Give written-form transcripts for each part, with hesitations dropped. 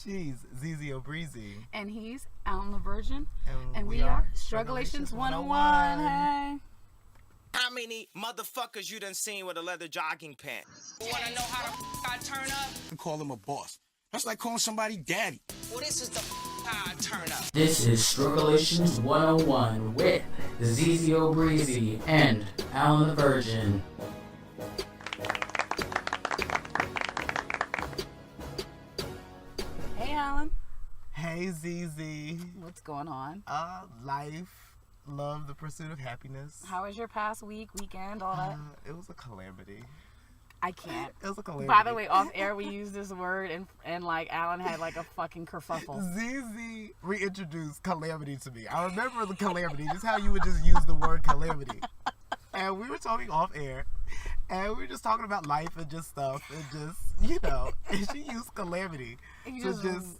She's Zizio Breezy. And he's Alan the Virgin. And we are Struggulations 101. Hey. How many motherfuckers you done seen with a leather jogging pant? Wanna know how the I turn up? You call him a boss. That's like calling somebody daddy. Well, this is the how I turn up. This is Struggulations 101 with Zizio Breezy and Alan the Virgin. Hey, Alan. Hey, ZZ. What's going on? Life, love, the pursuit of happiness. How was your past week, weekend, all that? It was a calamity. I can't. It was a calamity. By the way, off air we used this word and like Alan had like a fucking kerfuffle. ZZ reintroduced calamity to me. I remember the calamity, just how you would just use the word calamity. And we were talking off air, and we were just talking about life and just stuff, and just, you know, and she used calamity to just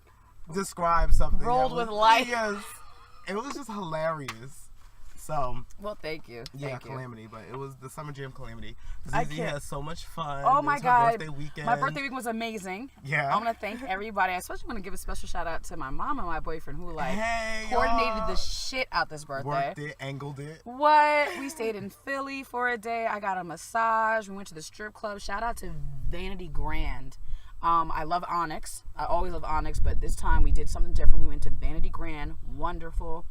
describe something. Rolled with life. Yes. It was just hilarious. So, well, thank you. Thank you. Calamity, but it was the Summer Jam calamity. ZZ had so much fun. Oh my God. Birthday weekend. My birthday week was amazing. Yeah. I want to thank everybody. I especially want to give a special shout out to my mom and my boyfriend who hey, coordinated the shit out this birthday. Worked it, angled it. What? We stayed in Philly for a day. I got a massage. We went to the strip club. Shout out to Vanity Grand. I love Onyx. I always love Onyx, but this time we did something different. We went to Vanity Grand. Wonderful.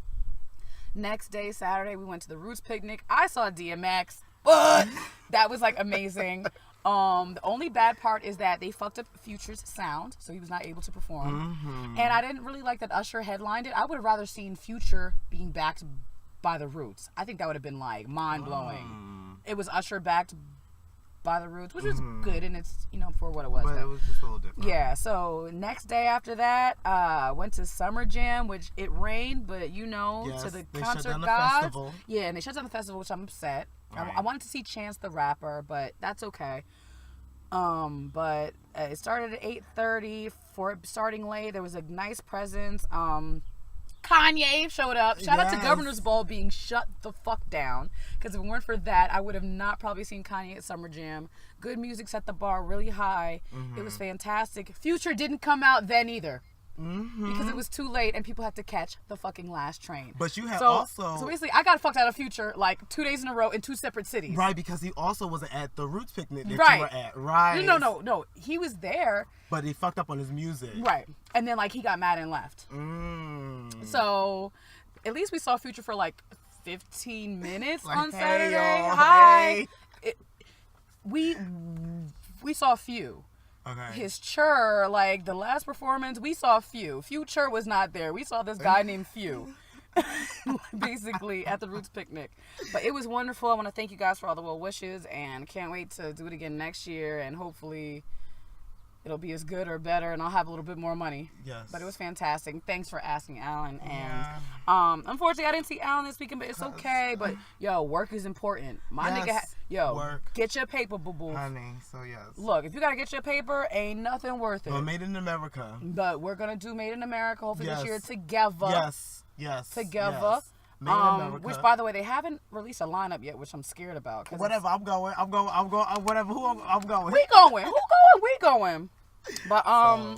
Next day, Saturday, we went to the Roots picnic. I saw DMX, but that was like amazing. The only bad part is that they fucked up Future's sound, so he was not able to perform. Mm-hmm. And I didn't really like that Usher headlined it. I would have rather seen Future being backed by the Roots. I think that would have been like mind blowing. It was Usher backed by the Roots, which was good, and it's, you know, for what it was. But it was just a little different. Yeah, so next day after that, went to Summer Jam, which it rained, but you know, yes, to the they concert shut down gods. The festival. Yeah, and they shut down the festival, which I'm upset. Right. I wanted to see Chance the Rapper, but that's okay. But it started at 8:30. For it starting late, there was a nice presence. Kanye showed up. Shout out to Governor's Ball being shut the fuck down. Because if it weren't for that, I would have not probably seen Kanye at Summer Jam. Good music set the bar really high. It was fantastic. Future didn't come out then either. Because it was too late and people had to catch the fucking last train. But you have So basically, I got fucked out of Future like 2 days in a row in 2 separate cities. Right, because he also was at the Roots picnic that you were at. Right. No. He was there. But he fucked up on his music. Right. And then like he got mad and left. So at least we saw Future for like 15 minutes like, on Saturday. Y'all, hi. Hey. We saw a few. Okay. His Chur, like the last performance, we saw Few. Future was not there. We saw this guy named Few. Basically at the Roots picnic. But it was wonderful. I want to thank you guys for all the well wishes and can't wait to do it again next year, and hopefully it'll be as good or better and I'll have a little bit more money. Yes. But it was fantastic. Thanks for asking, Alan. And unfortunately I didn't see Alan this weekend, but it's okay. But yo, work is important. My nigga work. Get your paper, boo boo. Honey, so yes. Look, if you gotta get your paper, ain't nothing worth it. Well, Made in America. But we're gonna do Made in America hopefully this year together. Yes. Together. Yes. Made in America. Which, by the way, they haven't released a lineup yet, which I'm scared about. Whatever, I'm going. Whatever, I'm going. We going. Who going? We going. But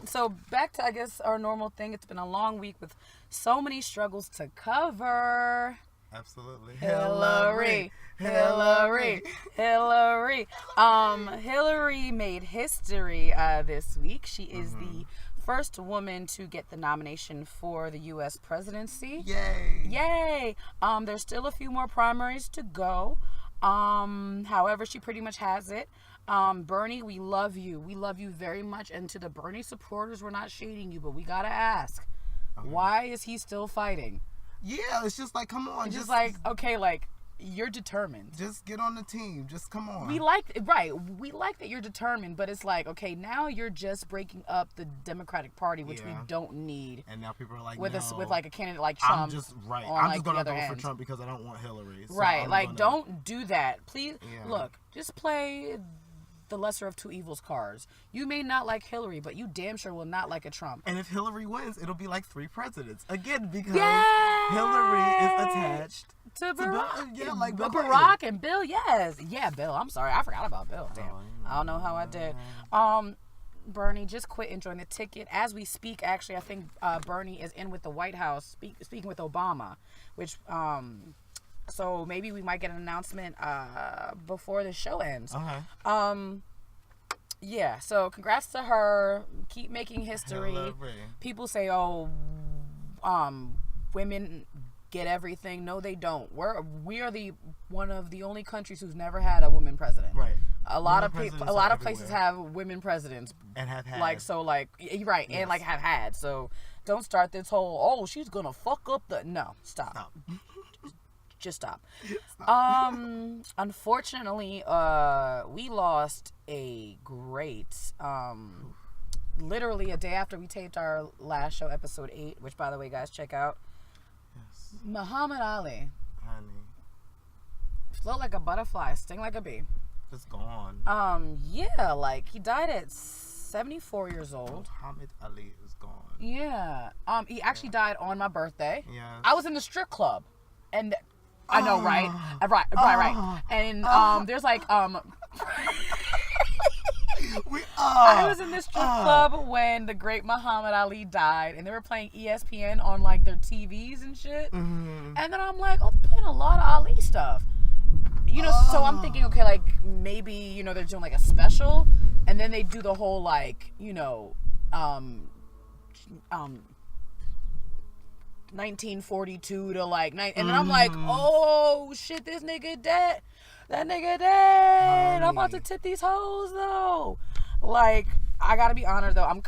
so back to, I guess, our normal thing. It's been a long week with so many struggles to cover. Absolutely. Hillary. Hillary made history this week. She is the first woman to get the nomination for the U.S. presidency. Yay! There's still a few more primaries to go. However, she pretty much has it. Bernie, we love you. We love you very much. And to the Bernie supporters, we're not shading you, but we gotta ask, why is he still fighting? Yeah, it's just like, come on. It's just like, okay, like, you're determined. Just get on the team. Just come on. We like that you're determined, but it's like, okay, now you're just breaking up the Democratic Party, which we don't need. And now people are like, with like a candidate like Trump. I'm just gonna go for Trump because I don't want Hillary. So don't do that, please. Look, just play the lesser of two evils cards. You may not like Hillary, but you damn sure will not like a Trump. And if Hillary wins, it'll be like 3 presidents again, because Hillary is attached to Barack. Bill. Like Barack and Bill. Yes, Bill. I'm sorry, I forgot about Bill. Damn, I don't know how I did. Bernie just quit and joined the ticket. As we speak, actually, I think Bernie is in with the White House speaking with Obama, which so maybe we might get an announcement before the show ends. Okay. Yeah, so congrats to her. Keep making history. People say, oh, women get everything. No, they don't. We are one of the only countries who's never had a woman president. Right. A lot of places have women presidents. And have had. Right. Yes. And like have had. So don't start this whole, she's going to fuck up no, stop. Just stop. Unfortunately, we lost a great, literally a day after we taped our last show, episode 8, which, by the way, guys, check out. Yes. Muhammad Ali. Honey. Float like a butterfly, sting like a bee. It's gone. Yeah, like, he died at 74 years old. Muhammad Ali is gone. Yeah. He actually died on my birthday. Yeah. I was in the strip club. And I know, right? Right. And there's like I was in this strip club when the great Muhammad Ali died, and they were playing ESPN on like their TVs and shit. Mm-hmm. And then I'm like, they're playing a lot of Ali stuff. So I'm thinking, okay, like maybe they're doing like a special, and then they do the whole like 1942 to like and then I'm like, oh shit, this nigga dead. That nigga dead. I'm about to tip these hoes though. Like, I gotta be honored though. I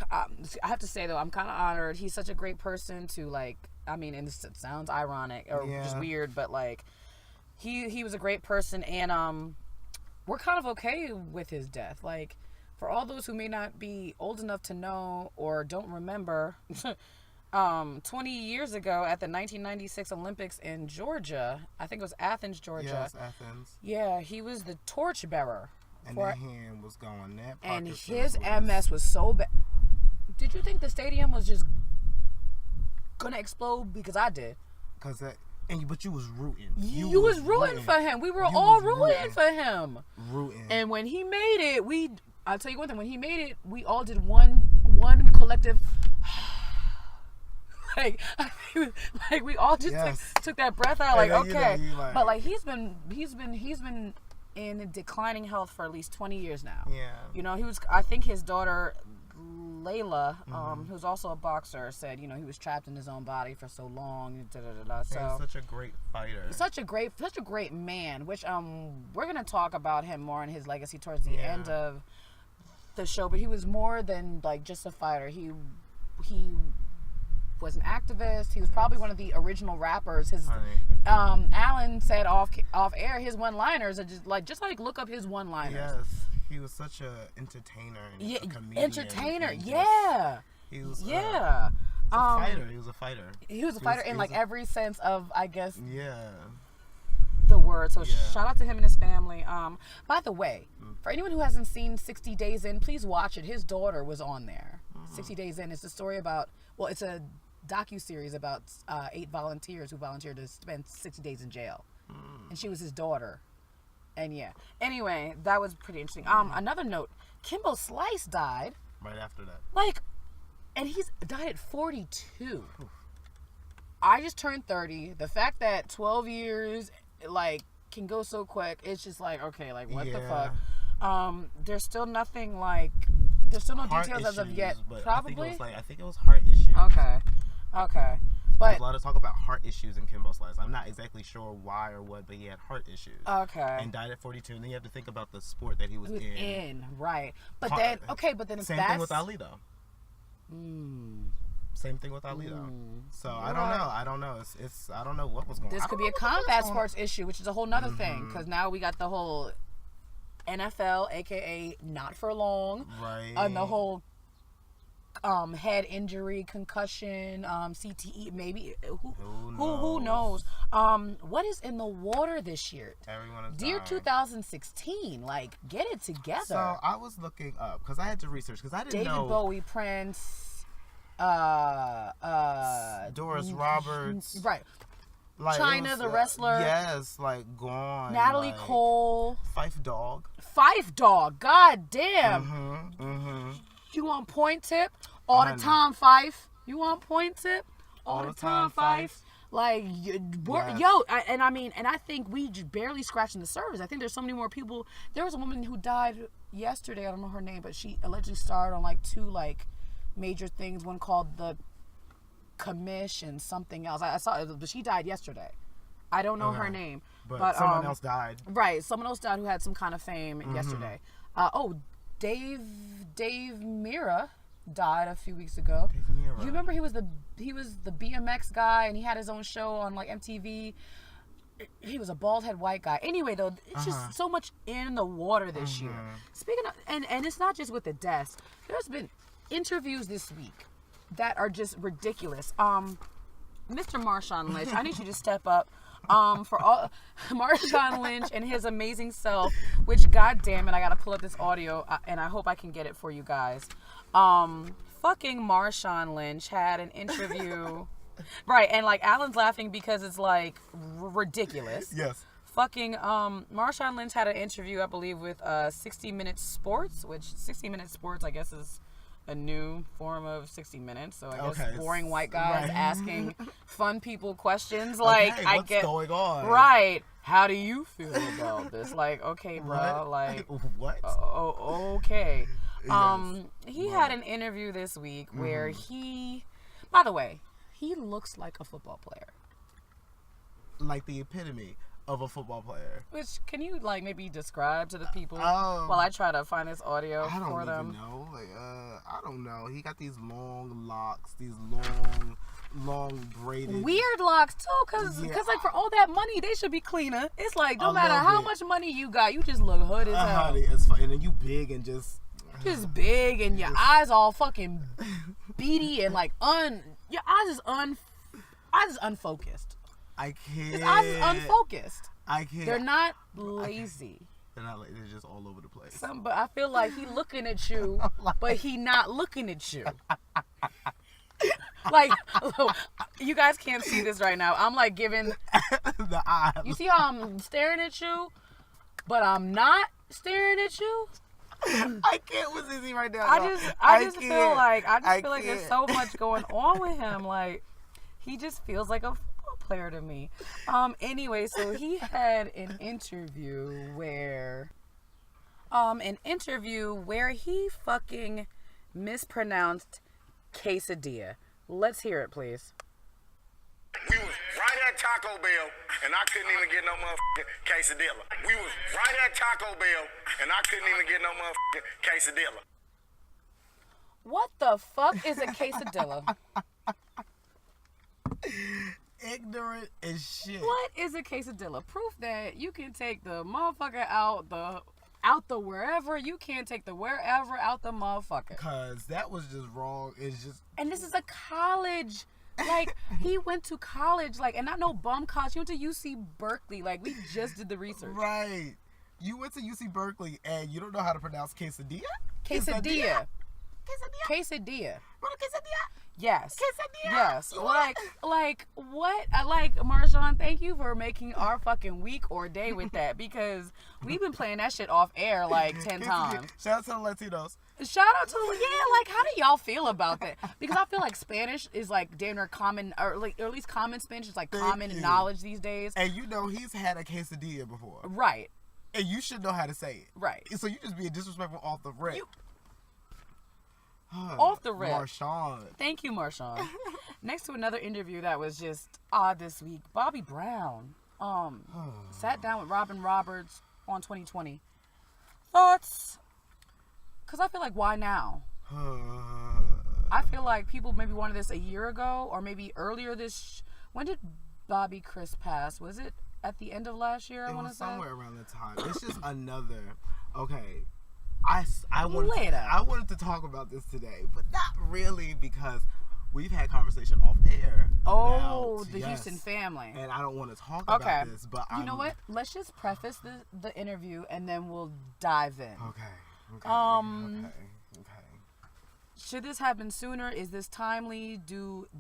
have to say though, I'm kind of honored. He's such a great person to like. I mean, and this sounds ironic or just weird, but like, he was a great person, and we're kind of okay with his death. Like, for all those who may not be old enough to know or don't remember. 20 years ago at the 1996 Olympics in Georgia, I think it was Athens, Georgia. Yes, Athens. Yeah, he was the torchbearer. And that hand was going that. And his MS was so bad. Did you think the stadium was just gonna explode? Because I did. But you was rooting. You was rooting for him. We were all rooting for him. Rooting. And when he made it, I'll tell you one thing. When he made it, we all did one collective. Like we all just took that breath out. Like, okay, but like he's been in declining health for at least 20 years now. Yeah. He was. I think his daughter Layla, who's also a boxer, said he was trapped in his own body for so long. So he's such a great fighter. He's such a great man. Which we're gonna talk about him more and his legacy towards the end of the show. But he was more than like just a fighter. He was an activist. He was probably one of the original rappers. Alan said off air, his one-liners are just like look up his one-liners. Yes, he was such a entertainer. And a comedian. Entertainer. Yeah. He was. Yeah. A fighter. He was a fighter. He was a fighter in like every sense of, I guess. Yeah. The word. So shout out to him and his family. By the way, for anyone who hasn't seen 60 Days In, please watch it. His daughter was on there. 60 Days In. It's a story about. Well, it's a docu-series about 8 volunteers who volunteered to spend 60 days in jail, and she was his daughter. And anyway, that was pretty interesting. Another note, Kimbo Slice died right after that, and he's died at 42. I just turned 30. The fact that 12 years can go so quick, it's just like, okay, like what the fuck. There's still nothing there's still no heart details issues, as of yet. Probably. I think it was heart issues. Okay. But there's a lot of talk about heart issues in Kimbo Slice. I'm not exactly sure why or what, but he had heart issues. Okay. And died at 42. And then you have to think about the sport that he was in. Right. But then if same thing with Ali though. Same thing with Ali though. So I don't know. It's I don't know what was going on. This could be a combat sports issue, which is a whole nother thing. Because now we got the whole NFL, aka not for long. Right. And the whole head injury, concussion, CTE, maybe. Who knows? What is in the water this year? Everyone is Dear dying. 2016, get it together. So I was looking up because I had to research because I didn't know. David Bowie, Prince, Doris Roberts, right? China, the wrestler. Yes, gone. Natalie Cole. Fife Dog. God damn. You want point tip? All the time, Fife. You want point tip? All the time, Fife. Like, I think we barely scratching the surface. I think there's so many more people. There was a woman who died yesterday. I don't know her name, but she allegedly starred on like 2 like major things. One called the Commission, something else. I saw it, but she died yesterday. I don't know her name, but someone else died. Right, someone else died who had some kind of fame yesterday. Dave Mira died a few weeks ago. Dave Mira. You remember he was the BMX guy and he had his own show on like MTV. He was a bald head white guy. Anyway, though, it's just so much in the water this year. Speaking of, and it's not just with the deaths. There's been interviews this week that are just ridiculous. Mr. Marshawn Lynch, I need you to step up. For all Marshawn Lynch and his amazing self, which goddamn it, I gotta pull up this audio and I hope I can get it for you guys. Fucking Marshawn Lynch had an interview, right? And like Alan's laughing because it's like ridiculous. Yes. Fucking Marshawn Lynch had an interview, I believe, with 60 Minutes Sports, which 60 Minutes Sports, I guess, is a new form of 60 Minutes. So I guess boring white guys asking fun people questions like, okay, I what's get going on? Right. How do you feel about this? Like, okay, bro. Like, what? Oh, okay. Yes. He had an interview this week where he, by the way, he looks like a football player. Like the epitome of a football player. Which, can you like maybe describe to the people while I try to find this audio for them? I don't even know. Like, I don't know. He got these long locks, these long braided. Weird locks too, cause like for all that money, they should be cleaner. It's like no matter how much money you got, you just look hood as hell. Honey, it's fun. And then you big and just big, and your eyes all fucking beady and like your eyes is unfocused. I can't. His eyes is unfocused. I can't. They're not lazy. They're not like they're just all over the place. But I feel like he looking at you, but he not looking at you. Like, you guys can't see this right now. I'm like giving the eye. You see how I'm staring at you, but I'm not staring at you. I can't with Izzy right now. I just feel like there's so much going on with him. Like, he just feels like a football player to me. Anyway, so he had an interview where he fucking mispronounced quesadilla. Let's hear it, please. We was right at Taco Bell, and I couldn't even get no motherfucking quesa-DILLA. We was right at Taco Bell, and I couldn't even get no motherfucking quesa-DILLA. What the fuck is a quesa-DILLA? Ignorant as shit. What is a quesa-DILLA? Proof that you can take the motherfucker out the wherever. You can't take the wherever out the motherfucker. Cause that was just wrong. It's just. And this is a college. Like, he went to college, like, and not no bum college. He went to UC Berkeley. Like, we just did the research. Right. You went to UC Berkeley and you don't know how to pronounce quesadilla? Quesadilla. Quesadilla. Quesadilla. What a quesadilla? Yes. Quesadilla. Yes. Like what? Like, Marshawn, thank you for making our fucking week or day with that, because we've been playing that shit off air like 10 times. Shout out to the Latinos. Shout out to like, how do y'all feel about that? Because I feel like Spanish is like damn near common, or at least common Spanish is like common knowledge these days. And you know he's had a quesadilla before. Right. And you should know how to say it. Right. So you just being disrespectful off the rip. Off the rip. Marshawn. Thank you, Marshawn. Next to another interview that was just odd this week, Bobby Brown sat down with Robin Roberts on 2020. Thoughts? Because I feel like, why now? I feel like people maybe wanted this a year ago, or maybe earlier this. When did Bobby Chris pass? Was it at the end of last year? I want to say somewhere around that time. It's just another. Okay, I wanted to talk about this today, but not really, because we've had conversation off air. Oh, the Houston family. And I don't want to talk about this, but you know what? Let's just preface the interview and then we'll dive in. Okay. Should this happen sooner? Is this timely?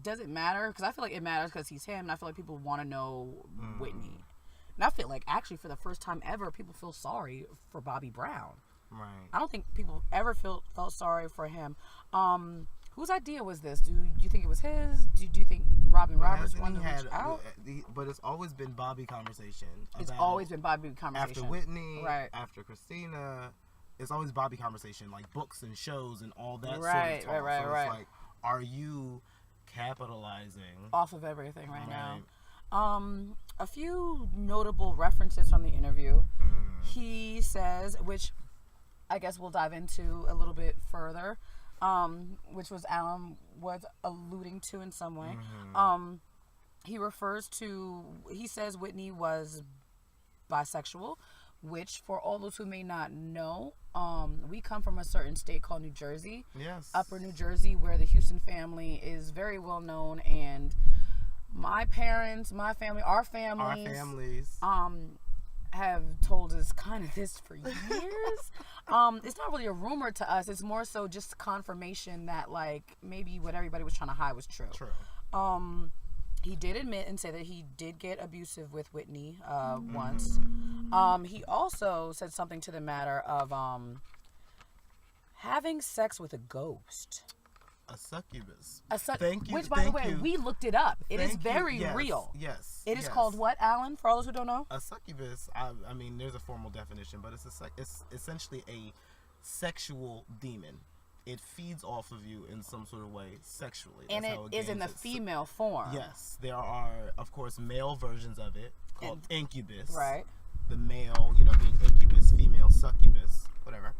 Does it matter? Because I feel like it matters because he's him, and I feel like people want to know Whitney. And I feel like, actually, for the first time ever, people feel sorry for Bobby Brown. Right. I don't think people ever felt sorry for him. Whose idea was this? Do you think it was his? Do you think Robin Roberts wanted to reach out? But it's always been Bobby conversation. It's always been Bobby conversation. After Whitney, right. After Christina, it's always Bobby conversation, like books and shows and all that right, sort of talk. Right. It's like, are you capitalizing off of everything right now? A few notable references from the interview. He says, which I guess we'll dive into a little bit further, which was Alan was alluding to in some way. He says Whitney was bisexual, which for all those who may not know, we come from a certain state called New Jersey. Yes. Upper New Jersey, where the Houston family is very well known, and my parents, my family, our families have told us kind of this for years. It's not really a rumor to us. It's more so just confirmation that, like, maybe what everybody was trying to hide was true. He did admit and say that he did get abusive with Whitney once. He also said something to the matter of having sex with a ghost. A succubus. Which, by the way, we looked it up. It is very real. Yes. It is called what, Alan, for all those who don't know? A succubus, I mean, there's a formal definition, but it's essentially a sexual demon. It feeds off of you in some sort of way sexually. And it is in the female form. Yes. There are, of course, male versions of it called incubus. Right. The male, being incubus, female succubus, whatever.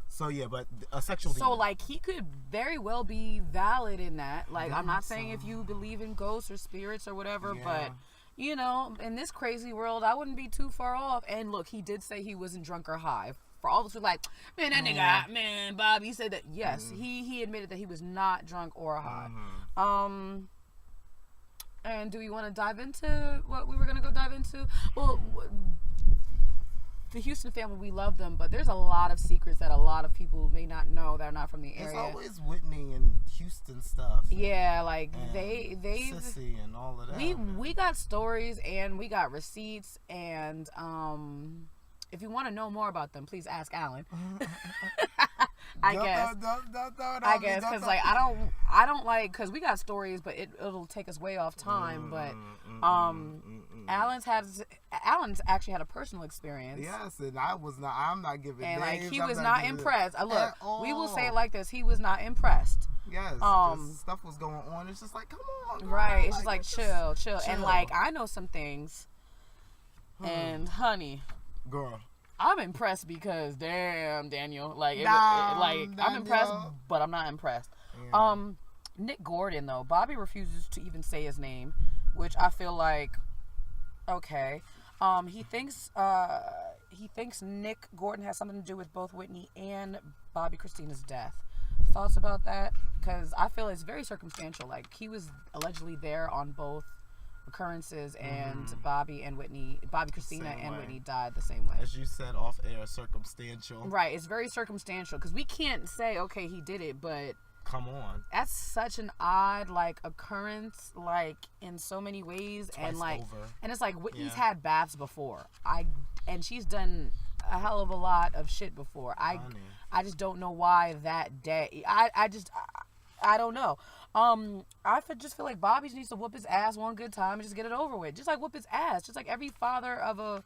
So yeah, but a sexual demon. So like he could very well be valid in that. Like I'm not saying if you believe in ghosts or spirits or whatever, but in this crazy world, I wouldn't be too far off. And look, he did say he wasn't drunk or high. For all those who like, man, that nigga, man, Bob, he said that. Yes, he admitted that he was not drunk or high. And do we want to dive into what we were gonna go dive into? Well, the Houston family, we love them, but there's a lot of secrets that a lot of people may not know that are not from the area. There's always Whitney and Houston stuff. Yeah, like they Sissy and all of that. We got stories and we got receipts, and if you want to know more about them, please ask Alan. I guess because like I don't like, because we got stories, but it'll take us way off time. But Alan's actually had a personal experience. Yes, and I'm not giving names. And like he was not impressed. Look, we will say it like this: he was not impressed. Yes, stuff was going on. It's just like, come on, girl. Right? It's just like chill. And like I know some things, and honey, girl, I'm impressed because damn, Daniel, I'm impressed, but I'm not impressed. Yeah. Nick Gordon though, Bobby refuses to even say his name, which I feel like, okay. He thinks Nick Gordon has something to do with both Whitney and Bobby Christina's death. Thoughts about that? Because I feel it's very circumstantial. Like he was allegedly there on both occurrences, and Bobby Christina and Whitney died the same way. As you said off air, circumstantial. Right, it's very circumstantial because we can't say, okay, he did it, but come on, that's such an odd occurrence, like in so many ways. Twice and like over. And it's like Whitney's had baths before. And she's done a hell of a lot of shit before. I just don't know why that day. I don't know. I just feel like Bobby needs to whoop his ass one good time and just get it over with. Just like whoop his ass. Just like every father of a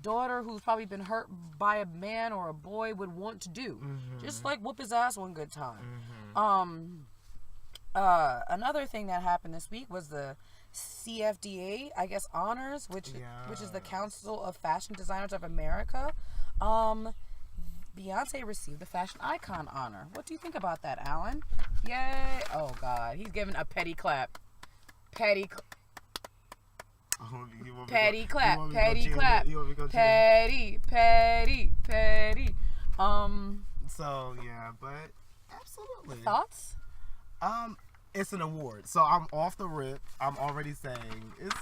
daughter who's probably been hurt by a man or a boy would want to do. Just like whoop his ass one good time. Another thing that happened this week was the CFDA, I guess, honors, which is the Council of Fashion Designers of America. Beyonce received the Fashion Icon honor. What do you think about that, Alan? Yay! Oh God, he's giving a petty clap. Petty clap. Petty. So yeah, but absolutely. Thoughts? It's an award, so I'm off the rip. I'm already saying it's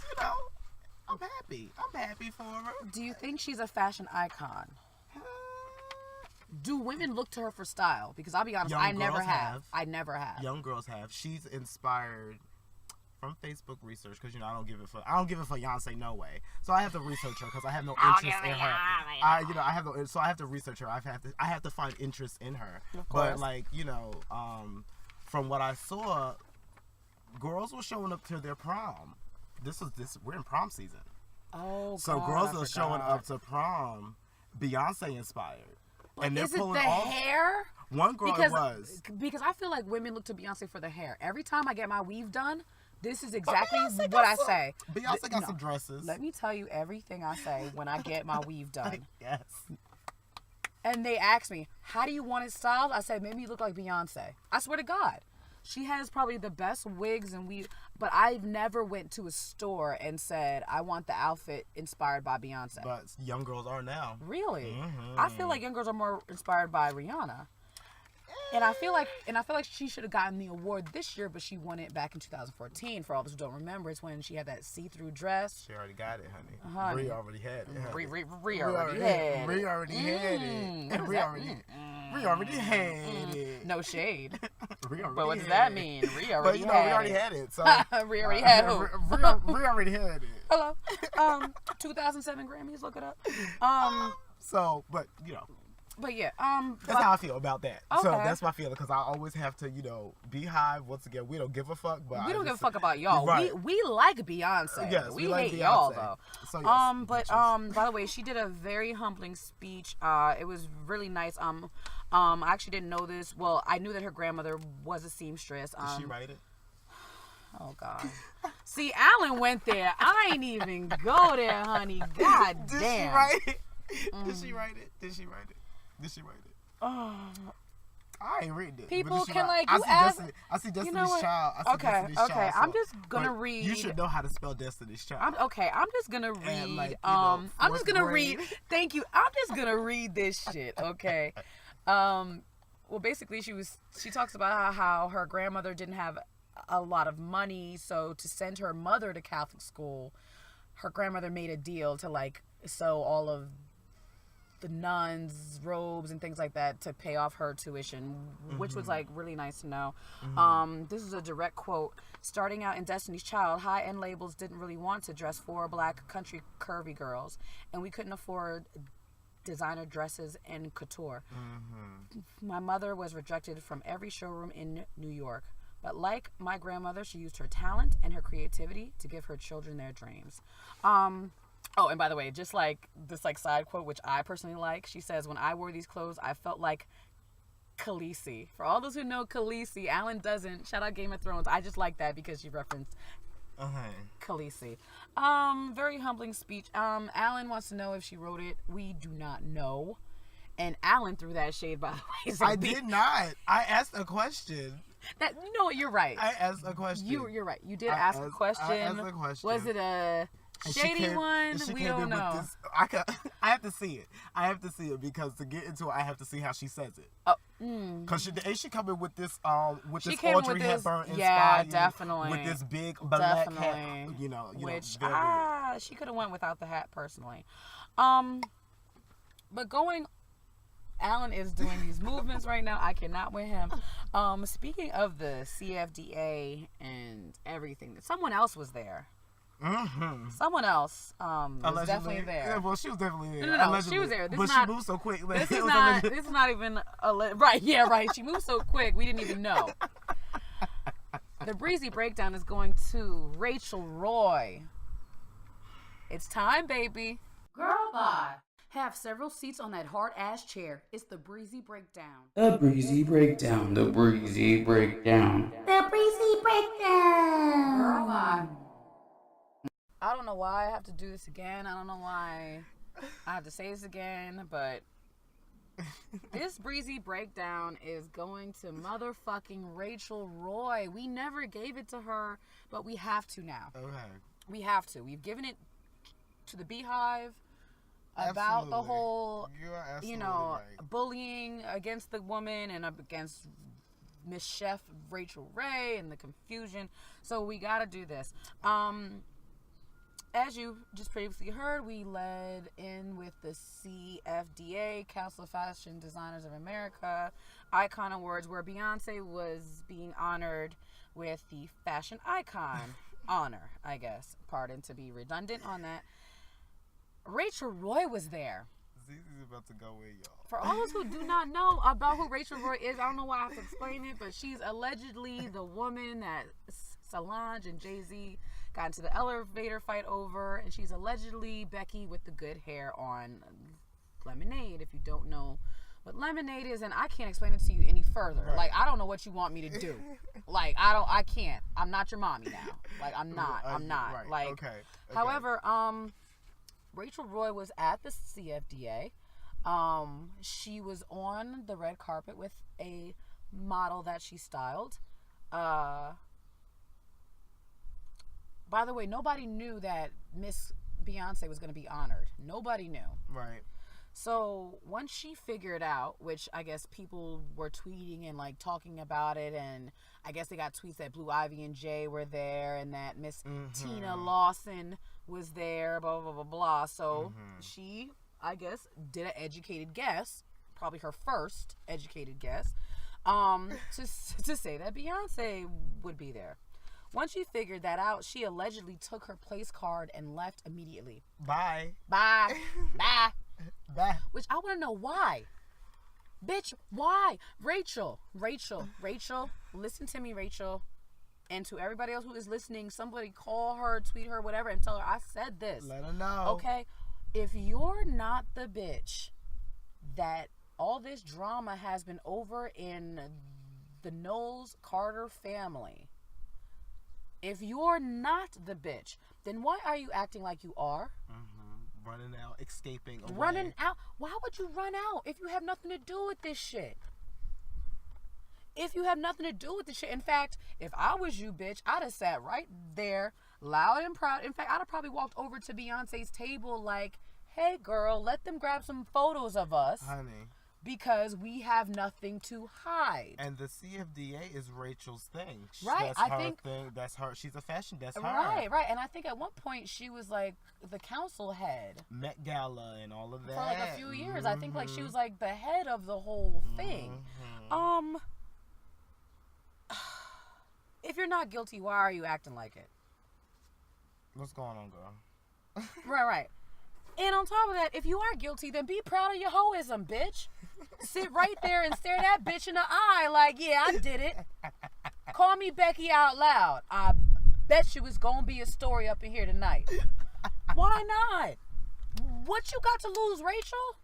I'm happy. I'm happy for her. Do you think she's a fashion icon? Do women look to her for style? Because I'll be honest, I never have. Young girls have. She's inspired from Facebook research, because I don't give it for Beyonce no way. So I have to research her because I have no I'll interest give in it her. Beyonce. I have no, so I have to research her. I have to find interest in her. Of course. But like from what I saw, girls were showing up to their prom. We're in prom season. Oh, so God, girls I are showing forgot. up to prom, Beyonce inspired, and they're Is it pulling the off. hair? One girl was. Because I feel like women look to Beyonce for the hair. Every time I get my weave done, this is exactly Beyonce what I got say. Beyonce got some dresses. Let me tell you everything I say when I get my weave done. Yes. And they ask me, how do you want it styled? I said, make me look like Beyonce. I swear to God. She has probably the best wigs and weave, but I've never went to a store and said, I want the outfit inspired by Beyonce. But young girls are now. Really? Mm-hmm. I feel like young girls are more inspired by Rihanna. And I feel like she should have gotten the award this year, but she won it back in 2014. For all those who don't remember, it's when she had that see-through dress. She already got it, honey. Honey. Ree already had it. honey. Ree already had it. Ree already had it. And Ree already had it. No shade. Ree already But what does had that it. mean? Ree But already Ree had already it. had it. So Ree already had who? Ree already had it. Hello. 2007 Grammys, look it up. So, but But yeah, that's how I feel about that. So Okay. that's my feeling, because I always have to, Beehive. Once again, we don't give a fuck, but we don't give a fuck about y'all. Right. We like Beyonce. Yes, we like hate Beyonce. y'all though. So yes, But bitches. by the way, she did a very humbling speech. It was really nice. I actually didn't know this. Well, I knew that her grandmother was a seamstress. Did she write it? Oh God. See, Alan went there. I ain't even go there, honey. God Did damn. she write it? Did she write it? Did she write it? Did she write it? I ain't reading it. People But did she can, write- like, you ask- I see Destiny's You know what? Child. I see Okay, Destiny's okay. Child. I'm just gonna but read- You should know how to spell Destiny's Child. I'm just gonna read. like, I'm just fourth gonna grade. read. Thank you. I'm just gonna read this shit. Okay. Well, basically, she talks about how her grandmother didn't have a lot of money, so to send her mother to Catholic school, her grandmother made a deal to like sew all of the nuns' robes and things like that to pay off her tuition, which was like really nice to know. This is a direct quote. Starting out in Destiny's Child, high-end labels didn't really want to dress for black country curvy girls, and we couldn't afford designer dresses and couture. My mother was rejected from every showroom in New York. But like my grandmother, she used her talent and her creativity to give her children their dreams. Oh, and by the way, just like this like side quote, which I personally like, she says, when I wore these clothes, I felt like Khaleesi. For all those who know Khaleesi, Alan doesn't. Shout out Game of Thrones. I just like that because she referenced Khaleesi. Very humbling speech. Alan wants to know if she wrote it. We do not know. And Alan threw that shade, by the way. So I did not. I asked a question. That, you know what? You're right. I asked a question. You're right. You did ask a question. I asked a question. Was it a And she shady came- one? and she We came don't in with know. this- I have to see it. I have to see it because to get into it, I have to see how she says it. Oh, Cause she come in with this She came in Audrey with this- Hepburn inspired, yeah, definitely. with this big black hat, Definitely. you know, which very- she could have went without the hat personally. But going, Alan is doing these movements right now. I cannot with him. Speaking of the CFDA and everything, someone else was there. Someone else was Allegedly. definitely there. Yeah, well, she was definitely there. No, she Allegedly. was there. This But is she not- moved so quick. This It is was not. allegedly- This is not even right. Yeah, right. She moved so quick, we didn't even know. The breezy breakdown is going to Rachel Roy. It's time, baby. Girl, bye. Have several seats on that hard ass chair. It's the breezy breakdown. The breezy breakdown. The breezy breakdown. The breezy breakdown. Girl, bye. I don't know why I have to do this again. I don't know why I have to say this again, but this breezy breakdown is going to motherfucking Rachel Roy. We never gave it to her, but we have to now. Okay. We have to. We've given it to the Beehive about the Absolutely. whole, You are absolutely right. bullying against the woman and up against Miss Chef Rachel Ray and the confusion. So we got to do this. As you just previously heard, we led in with the CFDA, Council of Fashion Designers of America, Icon Awards, where Beyonce was being honored with the Fashion Icon honor, I guess. Pardon to be redundant on that. Rachel Roy was there. Zizi's about to go in, y'all. For all those who do not know about who Rachel Roy is, I don't know why I have to explain it, but she's allegedly the woman that Solange and Jay-Z got into the elevator fight over, and she's allegedly Becky with the good hair on Lemonade, if you don't know what Lemonade is, and I can't explain it to you any further. Right. Like, I don't know what you want me to do. Like, I can't. I'm not your mommy now. Like, I'm not. Right. Like, okay. However, Rachel Roy was at the CFDA. She was on the red carpet with a model that she styled. By the way, nobody knew that Miss Beyonce was going to be honored. Nobody knew. Right. So once she figured out, which I guess people were tweeting and like talking about it, and I guess they got tweets that Blue Ivy and Jay were there, and that Miss Tina Lawson was there, blah blah blah blah. So she, I guess, did an educated guess, probably her first educated guess, to say that Beyonce would be there. Once she figured that out, she allegedly took her place card and left immediately. Bye. Bye. Bye. Bye. Which I want to know why. Bitch, why? Rachel, listen to me, Rachel. And to everybody else who is listening, somebody call her, tweet her, whatever, and tell her I said this. Let her know. Okay? If you're not the bitch that all this drama has been over in the Knowles Carter family, if you're not the bitch, then why are you acting like you are? Running out, escaping away. Running out? Why would you run out if you have nothing to do with this shit? If you have nothing to do with this shit. In fact, if I was you, bitch, I'd have sat right there, loud and proud. In fact, I'd have probably walked over to Beyonce's table like, hey, girl, let them grab some photos of us. Honey. Because we have nothing to hide. And the CFDA is Rachel's thing. Right, That's her thing. That's her. She's a fashion. That's her. Right. And I think at one point she was like the council head. Met Gala and all of that. For like a few years. I think like she was like the head of the whole thing. If you're not guilty, why are you acting like it? What's going on, girl? Right. And on top of that, if you are guilty, then be proud of your hoism, bitch. Sit right there and stare that bitch in the eye like, yeah, I did it. Call me Becky out loud. I bet you it's going to be a story up in here tonight. Why not? What you got to lose, Rachel?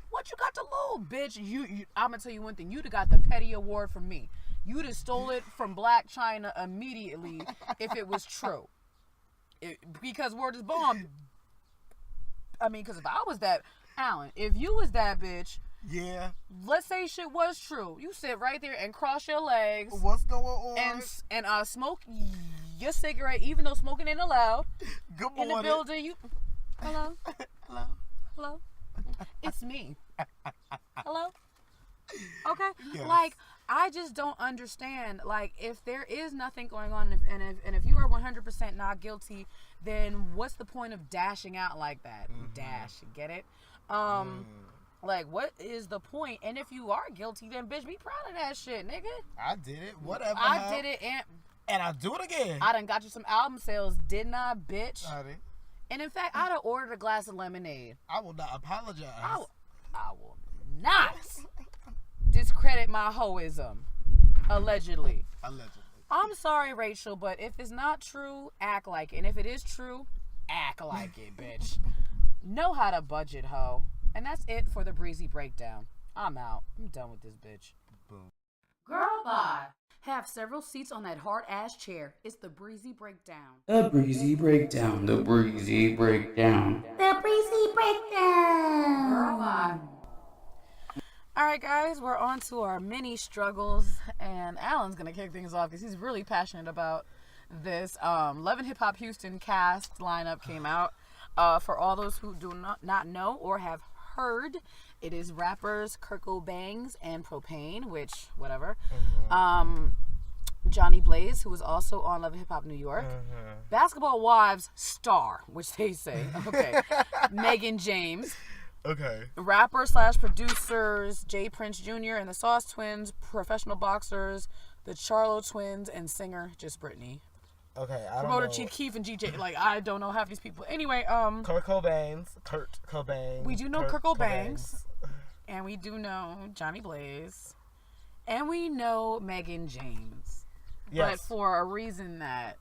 What you got to lose, bitch? You I'm going to tell you one thing. You'd have got the petty award from me. You'd have stole it from Black China immediately if it was true. Because word is born. I mean, because if I was that, Alan, if you was that bitch, yeah, let's say shit was true, you sit right there and cross your legs. What's going on? And smoke your cigarette, even though smoking ain't allowed. Good morning. In the building, you. Hello. It's me. Hello. Okay. Yes. Like, I just don't understand. Like, if there is nothing going on, and if you are 100% not guilty, then what's the point of dashing out like that? Dash, get it? Like, what is the point? And if you are guilty, then bitch, be proud of that shit, nigga. I did it. Whatever. I did it, and I'll do it again. I done got you some album sales, didn't I, bitch? Honey. And in fact, I'd have ordered a glass of lemonade. I will not apologize. I will not discredit my hoism. Allegedly. I'm sorry, Rachel, but if it's not true, act like it. And if it is true, act like it, bitch. Know how to budget, hoe. And that's it for the breezy breakdown. I'm out. I'm done with this bitch. Boom. Girl, bye. Have several seats on that hard-ass chair. It's the breezy breakdown. The breezy breakdown. The breezy breakdown. The breezy breakdown. Girl, bye. All right, guys, we're on to our mini struggles, and Alan's gonna kick things off because he's really passionate about this. Love and Hip Hop Houston cast lineup came out. For all those who do not know or have heard, it is rappers Kirko Bangs and Propane, which whatever. Johnny Blaze, who was also on Love and Hip Hop New York. Basketball Wives star, which they say. Okay. Megan James. Okay. Rapper / producers Jay Prince Jr. and the Sauce Twins, professional boxers, the Charlo Twins, and singer Just Brittany. Okay, I don't Promoter know. Chief Keef and GJ. Like, I don't know half these people. Anyway, Kurt Cobain. we do know Kurt Cobain, and we do know Johnny Blaze, and we know Megan James. Yes. But for a reason that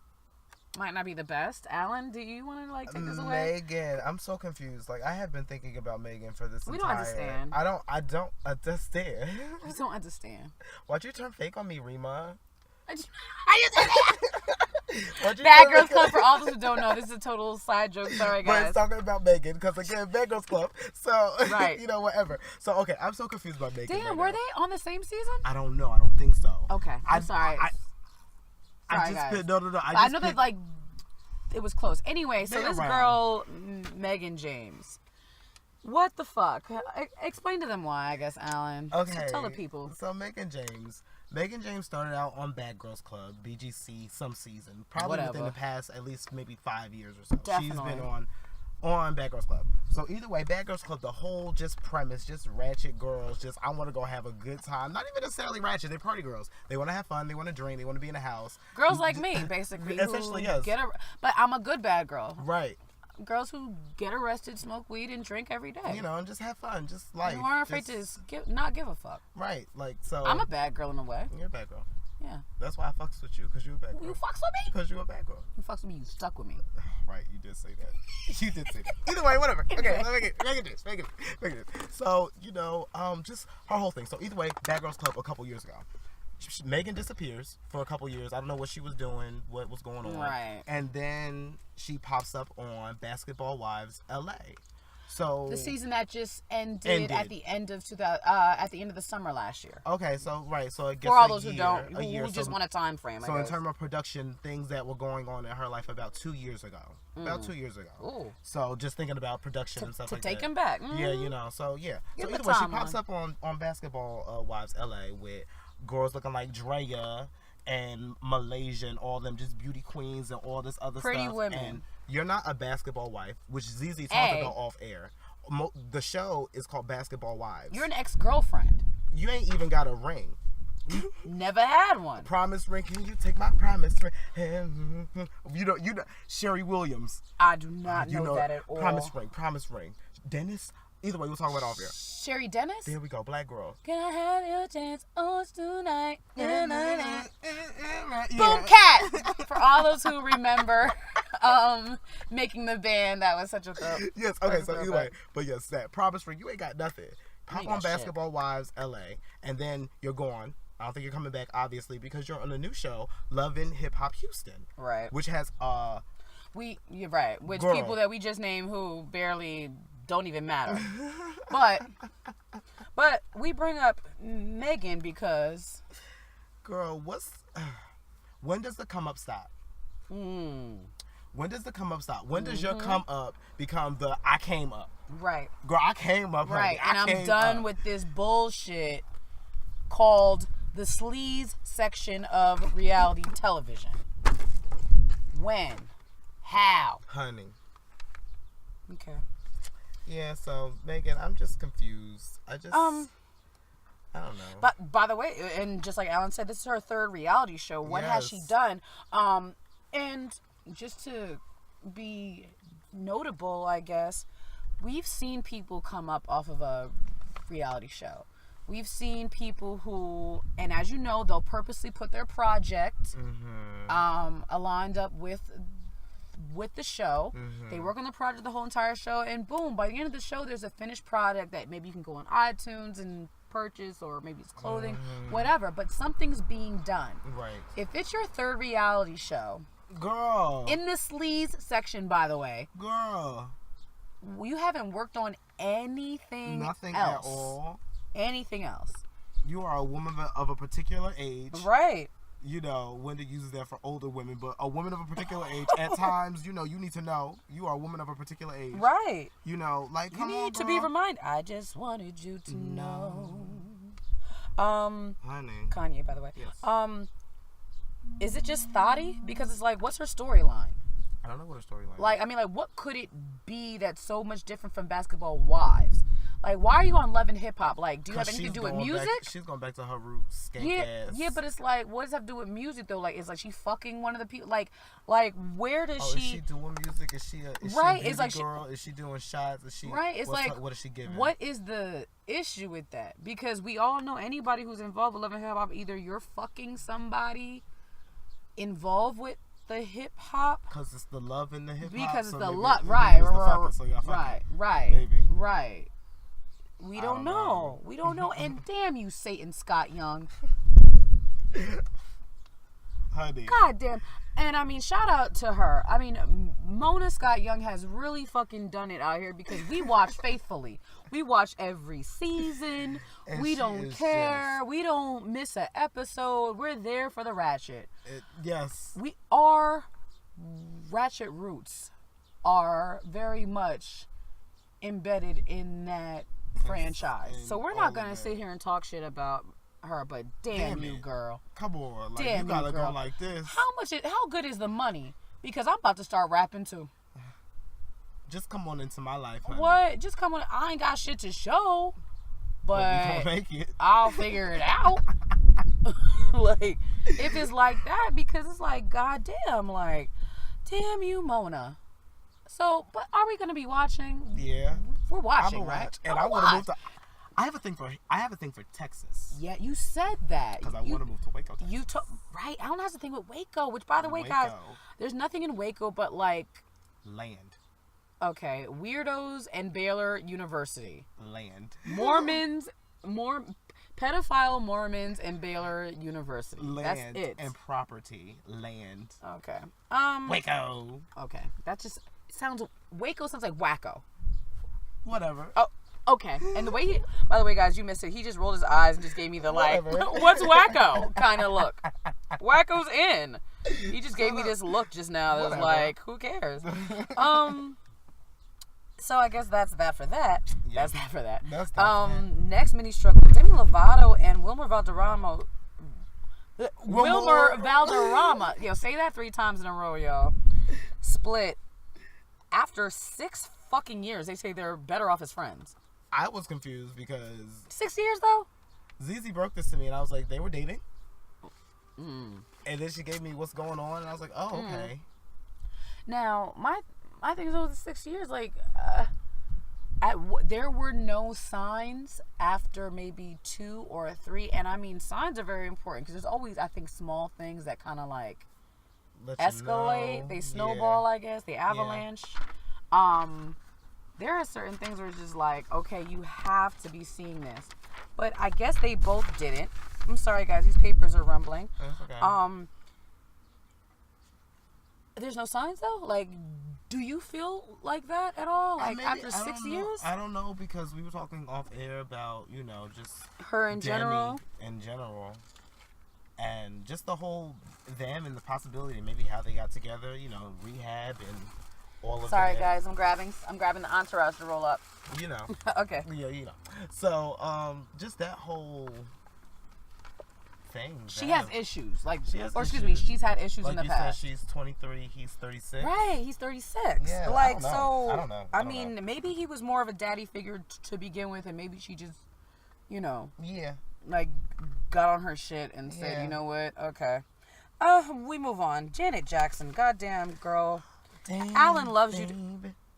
might not be the best. Alan, do you want to like take this away? Megan, I'm so confused. Like I have been thinking about Megan for this We entire. don't understand. I don't understand. We don't understand. Why'd you turn fake on me, Rima? Are you Why'd you Bad turn Girls fake- Club, for all those who don't know, this is a total side joke. Sorry, But guys. it's talking about Megan because again, Bad Girls Club. So Right. you know, whatever. So okay, I'm so confused about Megan. Damn, right were now. they on the same season? I don't know. I don't think so. Okay, I'm sorry. I Sorry, just guys. picked, no. I know that like it was close. Anyway, so They're this around. girl, Megan James. What the fuck? Explain to them why, I guess, Alan. Okay. Tell the people. So Megan James started out on Bad Girls Club, BGC, some season. Probably Whatever. within the past at least maybe 5 years or so. Definitely. She's been on Bad Girls Club. So either way, Bad Girls Club, the whole just premise, just ratchet girls, just I want to go have a good time. Not even necessarily ratchet, they're party girls. They want to have fun, they want to drink, they want to be in a house. Girls like me, basically. Essentially, who yes. But I'm a good bad girl. Right. Girls who get arrested, smoke weed, and drink every day. You know, and just have fun, just life. You aren't afraid just, to not give a fuck. Right, like, so. I'm a bad girl in a way. You're a bad girl. Yeah. That's why I fucks with you, because you're a bad girl. You fucks with me? Because you're a bad girl. You fucks with me, you stuck with me. Right, you did say that. You did say that. Either way, whatever. Okay, let's make it this. So, you know, just her whole thing. So either way, Bad Girls Club a couple years ago. Megan disappears for a couple years. I don't know what she was doing, what was going on. Right. And then she pops up on Basketball Wives LA. So The season that just ended at the end of the summer last year. Okay, so right, so it gets For all those who just so, want a time frame. So in terms of production, things that were going on in her life about 2 years ago. About 2 years ago. Ooh. So just thinking about production and stuff like that. To take him back. Yeah, you know, so yeah. Give So him either a way, she timeline. pops up on Basketball Wives LA with girls looking like Drea and Malaysia and all them just beauty queens and all this other Pretty stuff. women. And you're not a basketball wife, which ZZ talked Hey. about off air. The show is called Basketball Wives. You're an ex-girlfriend. You ain't even got a ring. Never had one. Promise ring, can you take my promise ring? You know, Sherry Williams. I do not You know that at all. Promise ring. Dennis. Either way, we'll talk about it off here. Sherry Dennis? There we go, black girl. Can I have your chance on tonight? Yeah. Boom Cat! For all those who remember making the band, that was such a throw. Yes, okay, so either way. But yes, that promise ring, you ain't got nothing. Pop ain't on got shit. Basketball Wives LA, and then you're gone. I don't think you're coming back, obviously, because you're on a new show, Lovin' Hip Hop Houston. Right. Which has You're right. Which Girl. people that we just named who barely don't even matter. But we bring up Megan because girl, when does the come up stop? When does the come up stop? When does your come up become the I came up? right. Girl, I came up. Right. Honey. And I I'm came done up. with this bullshit called the sleaze section of reality television. When? How? Honey. Okay. Yeah, so Megan, I'm just confused. I don't know. But by the way, and just like Alan said, this is her third reality show. What has she Yes. done? And just to be notable, I guess, we've seen people come up off of a reality show. We've seen people who, and as you know, they'll purposely put their project aligned up with the show. They work on the project the whole entire show, and boom, by the end of the show, there's a finished product that maybe you can go on iTunes and purchase, or maybe it's clothing, whatever, but something's being done. Right. If it's your third reality show, Girl. in the sleaze section, by the way, Girl. you haven't worked on anything Nothing else. at all. Anything else. You are a woman of a particular age. Right. You know, Wendy uses that for older women, but a woman of a particular age, at times, you know, you need to know you are a woman of a particular age. Right. You know, like, You come on, need to girl. be reminded. I just wanted you to know. Honey. Kanye, by the way. Yes. Is it just Thotty? Because it's like, what's her storyline? I don't know what her storyline is. Like, I mean, like, what could it be that's so much different from Basketball Wives? Like, why are you on Love and Hip Hop? Like, do you have anything to do with music? She's going back to her roots. Yeah, but it's like, what does that have to do with music though? Like, it's like she fucking one of the people. Like where does she? Is she doing music? Is she right? She a it's like girl? Is she doing shots? Is she right? It's like what is she giving? What is the issue with that? Because we all know anybody who's involved with Love and Hip Hop, either you're fucking somebody involved with the hip hop because it's the love in the hip hop. Because it's so the maybe, love, maybe right? It's the fucking, so y'all fucking. Right. We don't know. We don't know. And damn you, Satan Scott Young. Honey. God damn. And I mean, shout out to her. I mean, Mona Scott Young has really fucking done it out here because we watch faithfully. We watch every season. And we don't care. We don't miss an episode. We're there for the ratchet. Yes. Our ratchet roots are very much embedded in that franchise. So we're not going to sit here and talk shit about her, but damn you, girl. Come on. Like, damn you gotta girl. go like this. How good is the money? Because I'm about to start rapping too. Just come on into my life, honey. What? Just come on. I ain't got shit to show, but we gonna make it. I'll figure it out. Like, if it's like that, because it's like, goddamn, like, damn you, Mona. So, but are we gonna be watching? Yeah, we're watching, right? And I want to move to. I have a thing for Texas. Yeah, you said that. Because I want to move to Waco, Texas. Right. I don't have to think with Waco, which, by the way, guys, there's nothing in Waco but, like... land. Okay. Weirdos and Baylor University. Land. Mormons, pedophile Mormons and Baylor University. Land. That's it. And property. Land. Okay. Waco. Okay. That just sounds... Waco sounds like wacko. Whatever. Oh. Okay, and by the way, guys, you missed it. He just rolled his eyes and just gave me the like, what's wacko kind of look. Wacko's in. He just gave me this look just now that was like, who cares? So I guess that's that for that. Yeah. That's that for that. That's that. Next mini struggle: Demi Lovato and Wilmer Valderrama. Wilmer Valderrama. Yo, say that 3 times in a row, y'all. Split after 6 fucking years. They say they're better off as friends. I was confused because 6 years though. ZZ broke this to me, and I was like, they were dating. And then she gave me what's going on, and I was like, oh, okay. Now my thing is over the 6 years, like, there were no signs after maybe 2 or 3, and I mean signs are very important because there's always, I think, small things that kind of like escalate. They snowball, I guess. They avalanche. Yeah. There are certain things where it's just like, okay, you have to be seeing this. But I guess they both didn't. I'm sorry, guys. These papers are rumbling. That's okay. There's no signs, though? Like, do you feel like that at all? Like, after 6 years? I don't know, because we were talking off air about, just... her in general? In general. And just the whole them and the possibility, maybe how they got together, rehab and... Sorry, guys, I'm grabbing the entourage to roll up. Okay. Yeah, So, just that whole thing. She has issues. Like, excuse me, she's had issues in the past. Said she's 23, he's 36. Right, he's 36. Yeah, like, I don't know. I mean, maybe he was more of a daddy figure to begin with, and maybe she just, Yeah. like, got on her shit and said, you know what? Okay. We move on. Janet Jackson, goddamn girl. Damn, Alan loves you.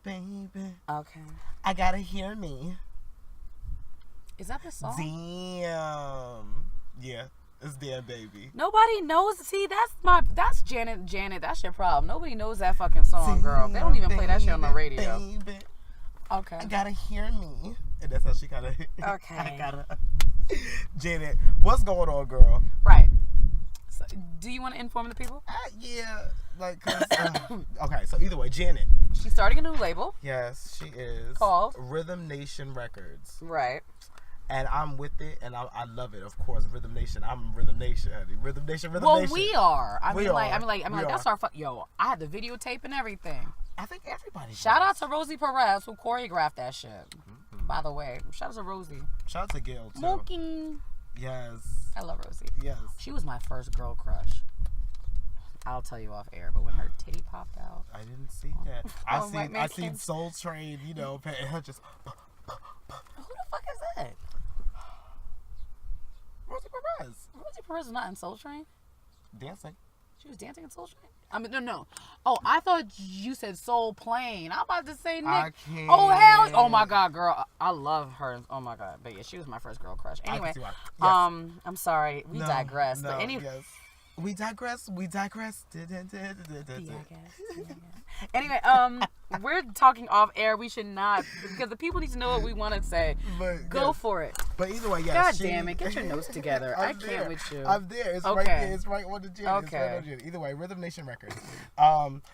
Baby. Okay. I gotta hear me. Is that the song? Damn. Yeah, it's Damn Baby. Nobody knows. See, that's Janet. That's your problem. Nobody knows that fucking song, girl. They don't even play that shit on the radio. Baby. Okay. I gotta hear me. And that's how she kinda. Okay. Janet, what's going on, girl? Right. So, do you want to inform the people? Yeah. Like, okay, so either way, Janet. She's starting a new label. Yes, she is. Called? Rhythm Nation Records. Right. And I'm with it, and I love it, of course. Rhythm Nation. I'm Rhythm Nation, honey. Rhythm Nation. Well, we are. I mean, that's our yo, I had the videotape and everything. I think everybody Shout out to Rosie Perez, who choreographed that shit. Mm-hmm. By the way, shout out to Rosie. Shout out to Gail, too. Smoking. Yes. I love Rosie. Yes. She was my first girl crush. I'll tell you off air, but when her titty popped out, I didn't see that. I seen Soul Train, and her just. Who the Chelsea Perez is not in Soul Train? Dancing. She was dancing in Soul Train? I mean, no. Oh, I thought you said Soul Plane. I'm about to say Nick. I can't. Oh, hell. Oh, my God, girl. I love her. Oh, my God. But yeah, she was my first girl crush. Anyway, Yes. I'm sorry. We digress. No, But anyway. yes. We digress. Anyway, we're talking off air. We should not, because the people need to know what we want to say. But, Go yes. for it. But either way, yes. God damn it. Get your notes together. I I'm can't there. with you. I'm there. It's right Okay. there. It's right on the gym. Okay. It's right on the gym. Either way, Rhythm Nation Records.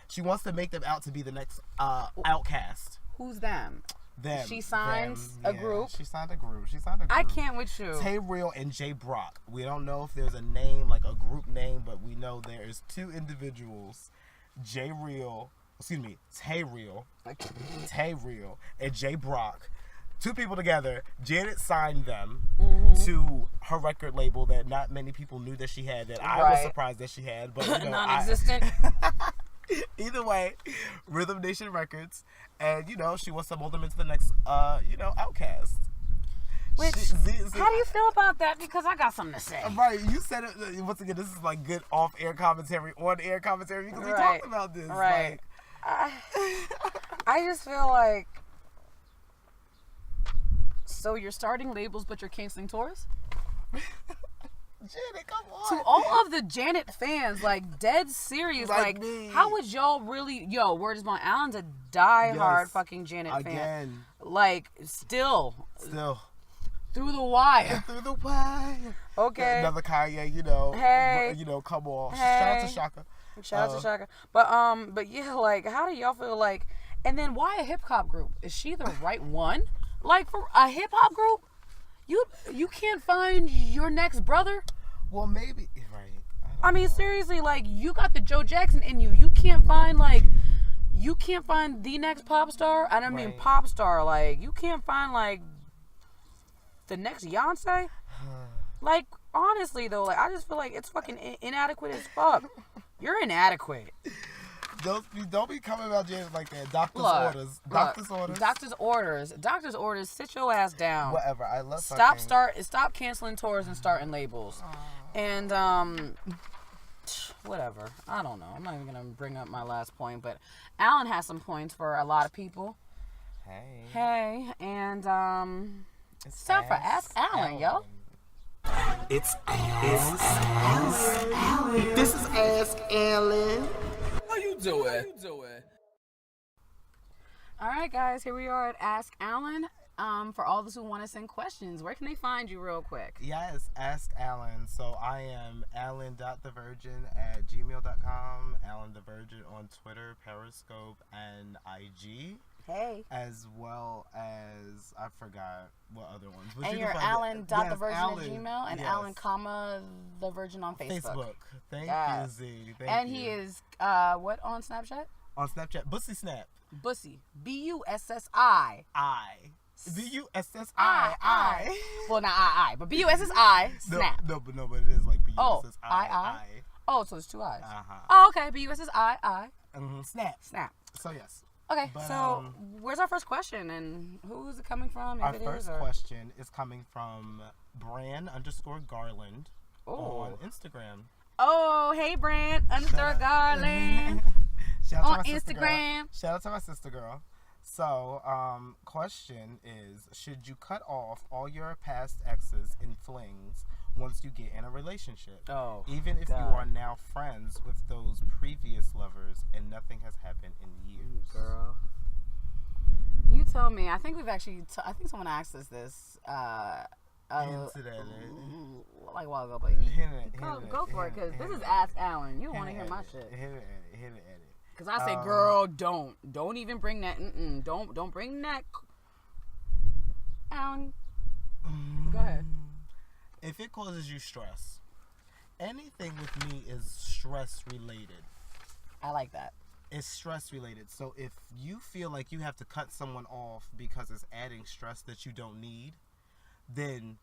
She wants to make them out to be the next Outcast. Who's them? Them. She signed a group. She signed a group. I can't with you. Tay Real and Jay Brock. We don't know if there's a name, like a group name, but we know there's two individuals. Tay Real, and Jay Brock. Two people together. Janet signed them to her record label that not many people knew that she had, that I was surprised that she had. But, you know, non-existent. Either way, Rhythm Nation Records. And, you know, she wants to mold them into the next, Outcast. Which, how do you feel about that? Because I got something to say. Right, you said it. Once again, this is like good off-air commentary, on-air commentary, because we talked about this. Right. I just feel like, so you're starting labels, but you're canceling tours? Janet, come on. To all of the Janet fans, like, dead serious, like me. how would y'all really, word is born, Alan's a diehard fucking Janet fan. Like, still. Through the wire. Through the wire. Okay. Another Kanye, Hey. come on. Hey. Shout out to Shaka. Shout out to Shaka. But yeah, like, how do y'all feel like, and then why a hip hop group? Is she the right one? Like, for a hip hop group? You can't find your next brother? Well, maybe. Right. I mean, seriously, like, you got the Joe Jackson in you. You can't find the next pop star. I don't mean pop star. Like, you can't find, like, the next Beyonce. Like, honestly, though, like, I just feel like it's fucking inadequate as fuck. You're inadequate. Don't be coming about Janet like that. Doctor's orders. Sit your ass down. Whatever. I love. Stop canceling tours and starting labels. And whatever. I don't know. I'm not even gonna bring up my last point, but Alan has some points for a lot of people. Hey, and it's time for Ask Alan, yo. It's Ask Alan. This is Ask Alan. How you doing? All right, guys, here we are at Ask Alan. For all those who want to send questions, where can they find you real quick? Yes, Ask Alan. So I am alan.thevirgin@gmail.com, Alan the Virgin on Twitter, Periscope, and IG. Hey. As well as, I forgot what other ones. But and you you're alan.thevirgin at Gmail, and Alan, the Virgin on Facebook. Thank you, Z. And he is, what, on Snapchat? On Snapchat, Bussy Snap. Bussy. Bussi. Bussi. Well, not I. But Bussi, Snap. No, but it is like Bussi. Oh, I. Oh, so it's two I's. Uh-huh. Oh, okay. Bussi, I. Snap. So, yes. Okay, but, so where's our first question, and who is it coming from? Our first question is coming from Bran_Garland on Instagram. Oh, hey, Bran _Garland Shout out on to my Instagram. Shout out to my sister girl. So, question is, should you cut off all your past exes and flings once you get in a relationship? Oh, even if you are now friends with those previous lovers and nothing has happened in years. Girl, you tell me. I think we've actually. I think someone asked us this. Like a while ago, but go for it, because this is Ask Alan. You want to hear my shit? Hit it. Because I say, girl, don't even bring that. Don't bring that. Alan, go ahead. If it causes you stress, anything with me is stress related. I like that. It's stress related. So if you feel like you have to cut someone off because it's adding stress that you don't need, then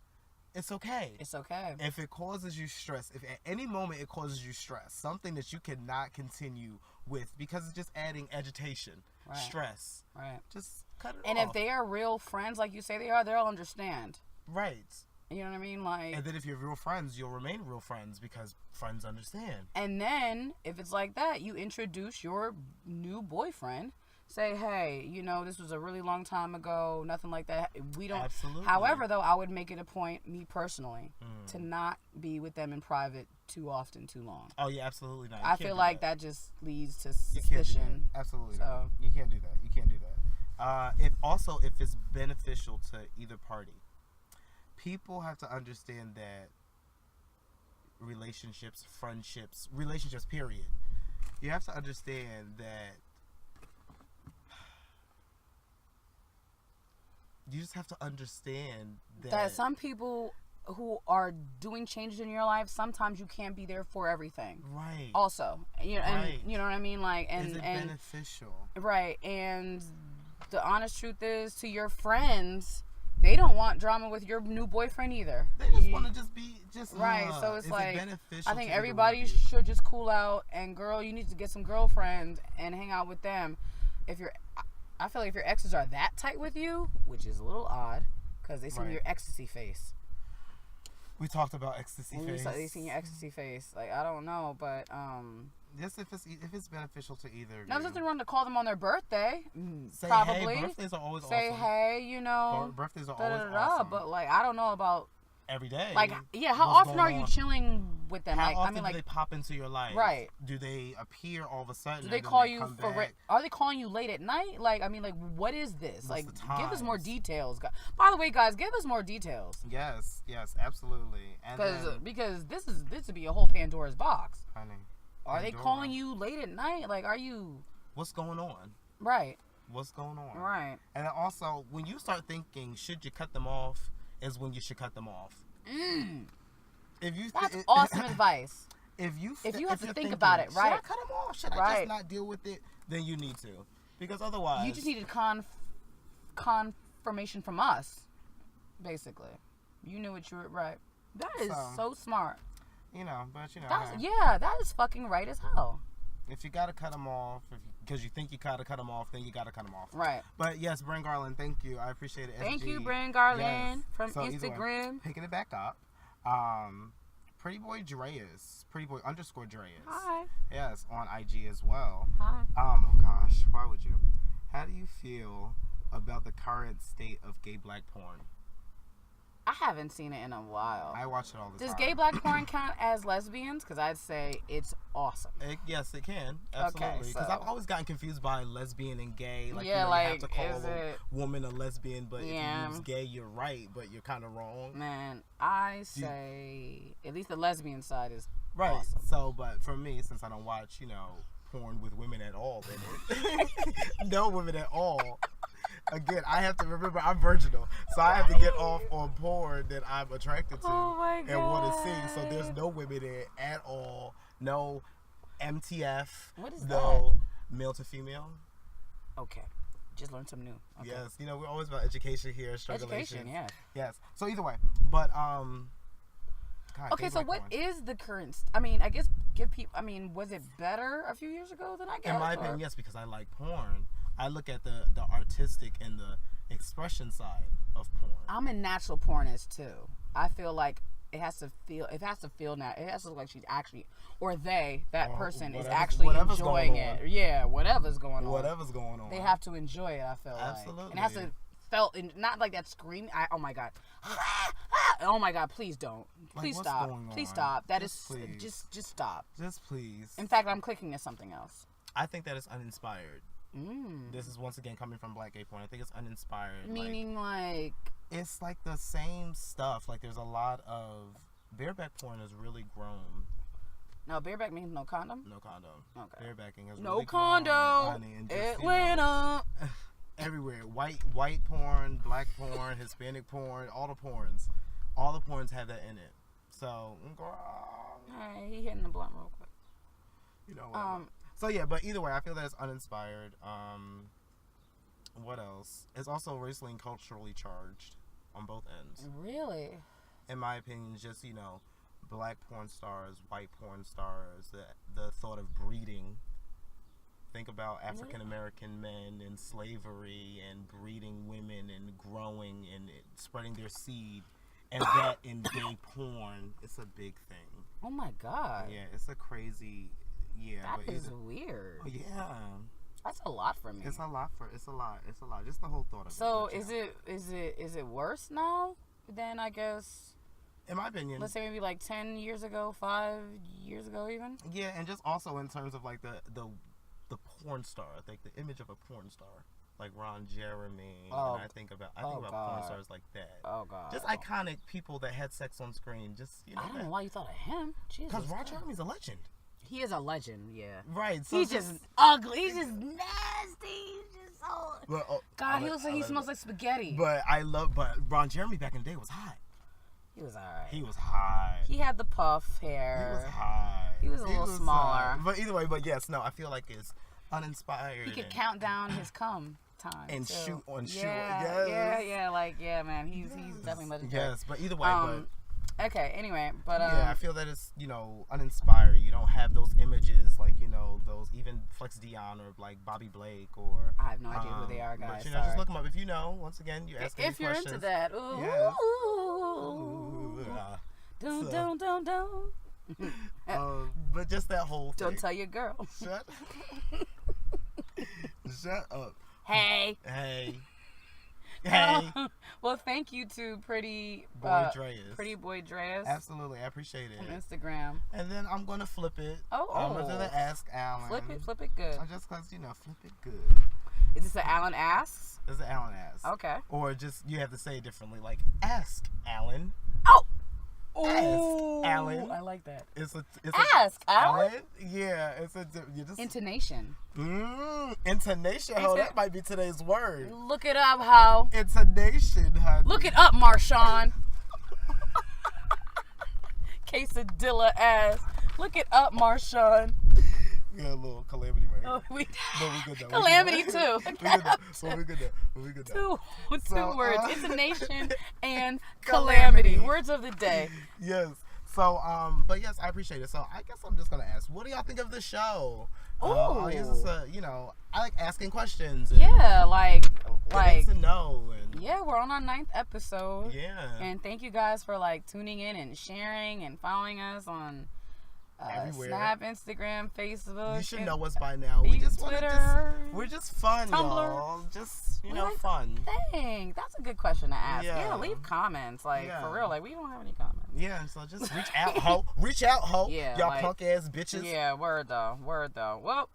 it's okay. It's okay. If it causes you stress, if at any moment it causes you stress, something that you cannot continue with because it's just adding agitation, stress. Right. Just cut it off. And if they are real friends, like you say they are, they'll understand. Right. You know what I mean? Like, and then if you're real friends, you'll remain real friends because friends understand. And then if it's like that, you introduce your new boyfriend. Say, hey, you know, this was a really long time ago. Nothing like that. We don't. Absolutely. However, though, I would make it a point, me personally, to not be with them in private too often, too long. Oh yeah, absolutely not. I feel like that just leads to suspicion. Absolutely So. not. You can't do that. You can't do that. If it's beneficial to either party, people have to understand that relationships, friendships, period. You have to understand that you just have to understand that some people who are doing changes in your life, sometimes you can't be there for everything. Right. Also, you know, and Right. you know what I mean, like, and is it beneficial? Right, and the honest truth is, to your friends, they don't want drama with your new boyfriend either. They just want to just be right. So it's is like, it beneficial I think to either everybody one of you? should just cool out, and girl, you need to get some girlfriends and hang out with them. I feel like if your exes are that tight with you, which is a little odd, because they see your ecstasy face. We talked about ecstasy face. They seen your ecstasy face. Like, I don't know, but just if it's beneficial to either. There's nothing wrong to call them on their birthday. Say probably. hey. Birthdays are always say awesome. Hey, you know. Birthdays are always awesome. But like, I don't know about every day. Like, yeah, how often are you chilling with them? How like, often I mean, like, do they pop into your life? Right. Do they appear all of a sudden? Do they call you for? Are they calling you late at night? Like, I mean, like, what is this? What's like, the give us more times? details. By the way, guys, give us more details. Yes, absolutely. Because this would be a whole Pandora's box. Honey, are they calling you late at night? Like, are you? What's going on? Right. What's going on? Right. And then also, when you start thinking, should you cut them off? Is when you should cut them off. That's awesome advice. If you have to think about it, right? Should I cut them off? Should I just not deal with it? Then you need to, because otherwise you just needed confirmation from us. Basically, you knew what you were right. That is so smart. You know, but you know. That is fucking right as hell. If you gotta cut them off, because you think you gotta cut them off, then you gotta cut them off. Right. But yes, Bryn Garland, thank you. I appreciate it. Thank SG. you, Bryn Garland from So Instagram. Way, picking it back up. Pretty boy Dreas, pretty boy _ Dreas. Hi. Yes, on IG as well. Hi. Oh gosh, why would you? How do you feel about the current state of gay black porn? I haven't seen it in a while. I watch it all the time. Does gay black porn count as lesbians? Because I'd say it's awesome. Yes, it can. Absolutely. Because I've always gotten confused by lesbian and gay. Like, yeah, you like, have to call is a woman a lesbian, but if you use gay, you're right, but you're kind of wrong. Man, I say at least the lesbian side is right. Awesome. So, but for me, since I don't watch, porn with women at all in it, no women at all. Again, I have to remember I'm virginal, so I have to get off on porn that I'm attracted to and want to see. So there's no women in it at all. No MTF. What is no male to female. Okay, just learned something new. Okay. Yes, we're always about education here. Education, yeah. Yes. So either way, but God, okay, so what is the current? I mean, I guess give people. I mean, was it better a few years ago than I guess? In my opinion, yes, because I like porn. I look at the artistic and the expression side of porn. I'm a natural pornist too. I feel like it has to feel now. It has to look like she's actually, or that person is actually enjoying it. Yeah, whatever's going on. Whatever's going on. They have to enjoy it. I feel absolutely. Like. And it has to felt not like that scream. Oh my god. Oh my god, please don't. Please stop. Please stop. That is just stop. Just please. In fact, I'm clicking at something else. I think that is uninspired. This is once again coming from black gay porn. I think it's uninspired. Meaning like it's like the same stuff. Like there's a lot of bareback porn has really grown. No, bareback means no condom? No condom. Okay. Barebacking has no really condom. grown, honey, and just, Atlanta. Everywhere. White porn, black porn, Hispanic porn, all the porns. All the porns have that in it. So, hey, he hitting the blunt real quick. So yeah, but either way, I feel that it's uninspired. What else? It's also racially and culturally charged on both ends. Really? In my opinion, just black porn stars, white porn stars, the thought of breeding. Think about African American men and slavery and breeding women and growing and spreading their seed And that in gay porn, it's a big thing. Oh my God. Yeah, it's a crazy. Yeah, that is weird. Yeah, that's a lot for me. It's a lot. Just the whole thought of it. So is it worse now than, I guess? In my opinion, let's say maybe like 10 years ago, 5 years ago, even. Yeah, and just also in terms of like the porn star, like the image of a porn star. Like Ron Jeremy, and I think about porn stars like that. Oh God! Just iconic people that had sex on screen. Just I don't know why you thought of him. Because Ron Jeremy's a legend. He is a legend, yeah. Right. So he's just ugly. He's just nasty. He's just so. Well, God, he smells like spaghetti. But Ron Jeremy back in the day was hot. He was alright. He was hot. He had the puff hair. He was hot. He was a little smaller. But either way, yes, no, I feel like it's uninspired. He could count down his cum time and too. shoot on shoot. Yeah, man, he's definitely legendary. Yes, but either way, okay, anyway, but I feel that it's uninspired. You don't have those images like those even Flex Dion or like Bobby Blake or I have no idea who they are, guys. But just look them up if you know. Once again, you ask if you're questions. into that. Ooh. Yes. Don't. But just that whole thing. Don't tell your girl. Shut up. Hey. Well, thank you to Pretty Boy Dreas. Absolutely, I appreciate it. On Instagram. And then I'm gonna flip it. I'm gonna do the Ask Alan. Flip it good. Just cause flip it good. Is this an Alan Asks? It's an Alan Asks. Okay. Or just you have to say it differently, like Ask Alan. Oh. Ask Alan. I like that. It's Ask Alan. Yeah, it's a intonation. Intonation. Ho, that might be today's word. Look it up, ho. Intonation, honey. Look it up, Marshawn. Quesa-DILLA ass. Look it up, Marshawn. We got a little calamity right here. We good though. Calamity too. We good though. Two words. Intonation and calamity. Words of the day. Yes. So, but yes, I appreciate it. So I guess I'm just gonna ask, what do y'all think of the show? Oh, I guess it's I like asking questions. Yeah, like to know. And yeah, we're on our 9th episode. Yeah. And thank you guys for tuning in and sharing and following us on Snap, Instagram, Facebook. You should know us by now. We just Twitter. We're just fun, Tumblr. y'all. Just fun. Dang, that's a good question to ask. Yeah, leave comments. For real. We don't have any comments. Yeah, so just reach out, ho. Reach out, ho. Yeah, y'all punk ass bitches. Yeah, word though. Well,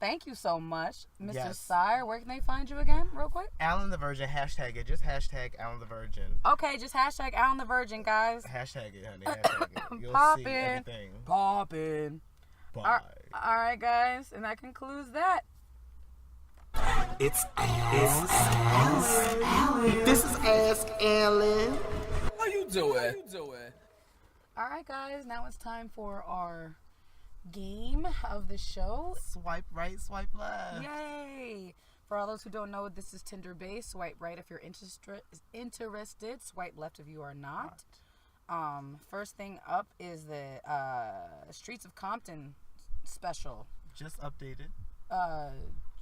thank you so much, Mr. Yes. Sire. Where can they find you again, real quick? Alan the Virgin. Hashtag it. Just hashtag Alan the Virgin. Okay, just hashtag Alan the Virgin, guys. Hashtag it, honey. Hashtag it. You'll see everything. Poppin'. Bye. All right, guys, and that concludes that. It's Ask Alan. This is Ask Alan. How you doing? All right, guys, now it's time for our game of the show. Swipe right, swipe left. Yay! For all those who don't know, this is Tinder based. Swipe right if you're interested. Swipe left if you are not. First thing up is the Streets of Compton special. Just updated.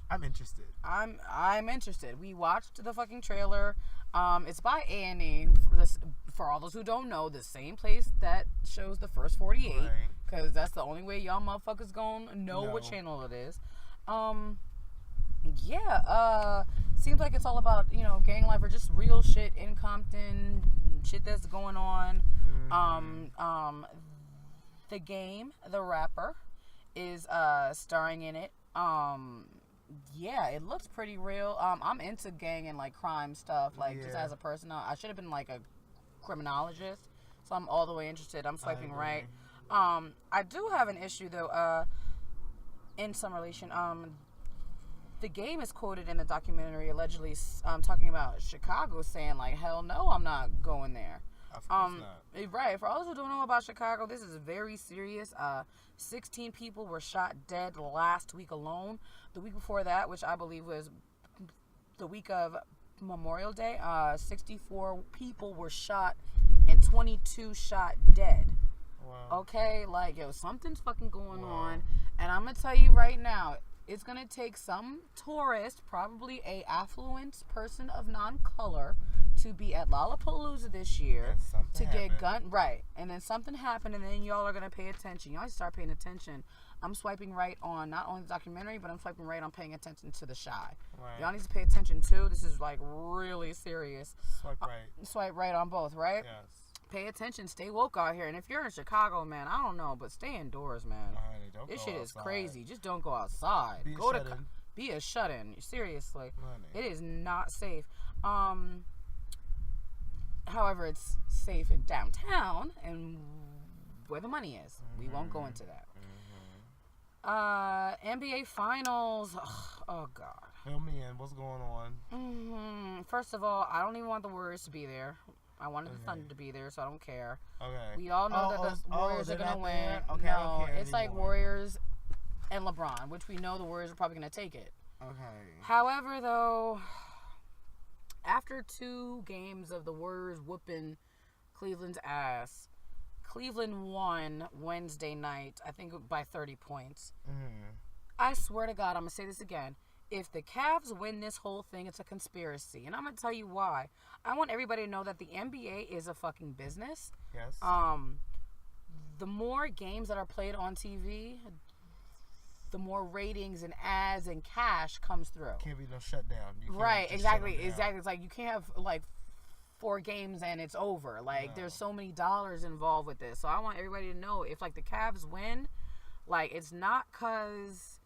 I'm interested. I'm interested. We watched the fucking trailer. It's by A&E. For all those who don't know, the same place that shows the first 48. Right. Because that's the only way y'all motherfuckers gonna know what channel it is. Seems like it's all about, gang life or just real shit in Compton, shit that's going on. The Game, the rapper, is starring in it. It looks pretty real. I'm into gang and crime stuff, just as a person. I should have been a criminologist, so I'm all the way interested. I'm swiping right. I do have an issue though, in some relation. The Game is quoted in the documentary allegedly talking about Chicago, saying hell no, I'm not going there. Of course not. Right. For all those who don't know about Chicago, this is very serious. 16 people were shot dead last week alone. The week before that, which I believe was the week of Memorial Day, 64 people were shot and 22 shot dead. Wow. Okay, something's fucking going on. And I'm going to tell you right now, it's going to take some tourist, probably a affluent person of non-color, to be at Lollapalooza this year to get happened. right, and then something happened, and then y'all are gonna pay attention. Y'all start paying attention. I'm swiping right on not only the documentary, but I'm swiping right on paying attention to The Shy. Right. Y'all need to pay attention too. This is like really serious. Swipe right. Swipe right on both, right? Yes. Pay attention. Stay woke out here. And if you're in Chicago, man, I don't know, but stay indoors, man. Honey, don't This go shit is outside. crazy. Just don't go outside. Be a Go to shut-in. be a shut-in. Seriously, Honey. it is not safe. However, it's safe in downtown and where the money is. We won't go into that. NBA Finals. Oh God. Fill me in. What's going on? First of all, I don't even want the Warriors to be there. I wanted the Thunder to be there, so I don't care. Okay. We all know that the Warriors are they're gonna not win. there? Okay, I don't No, care it's like anymore. Warriors and LeBron, which we know the Warriors are probably gonna take it. Okay. However, though, after 2 games of the Warriors whooping Cleveland's ass, Cleveland won Wednesday night, I think by 30 points. I swear to God, I'm going to say this again. If the Cavs win this whole thing, it's a conspiracy. And I'm going to tell you why. I want everybody to know that the NBA is a fucking business. Yes. The more games that are played on TV, the more ratings and ads and cash comes through. Can't be no shutdown. You can't Right, just exactly, shut 'em down. exactly. It's like you can't have like 4 games and it's over. Like there's so many dollars involved with this. So I want everybody to know if like the Cavs win, like it's not cause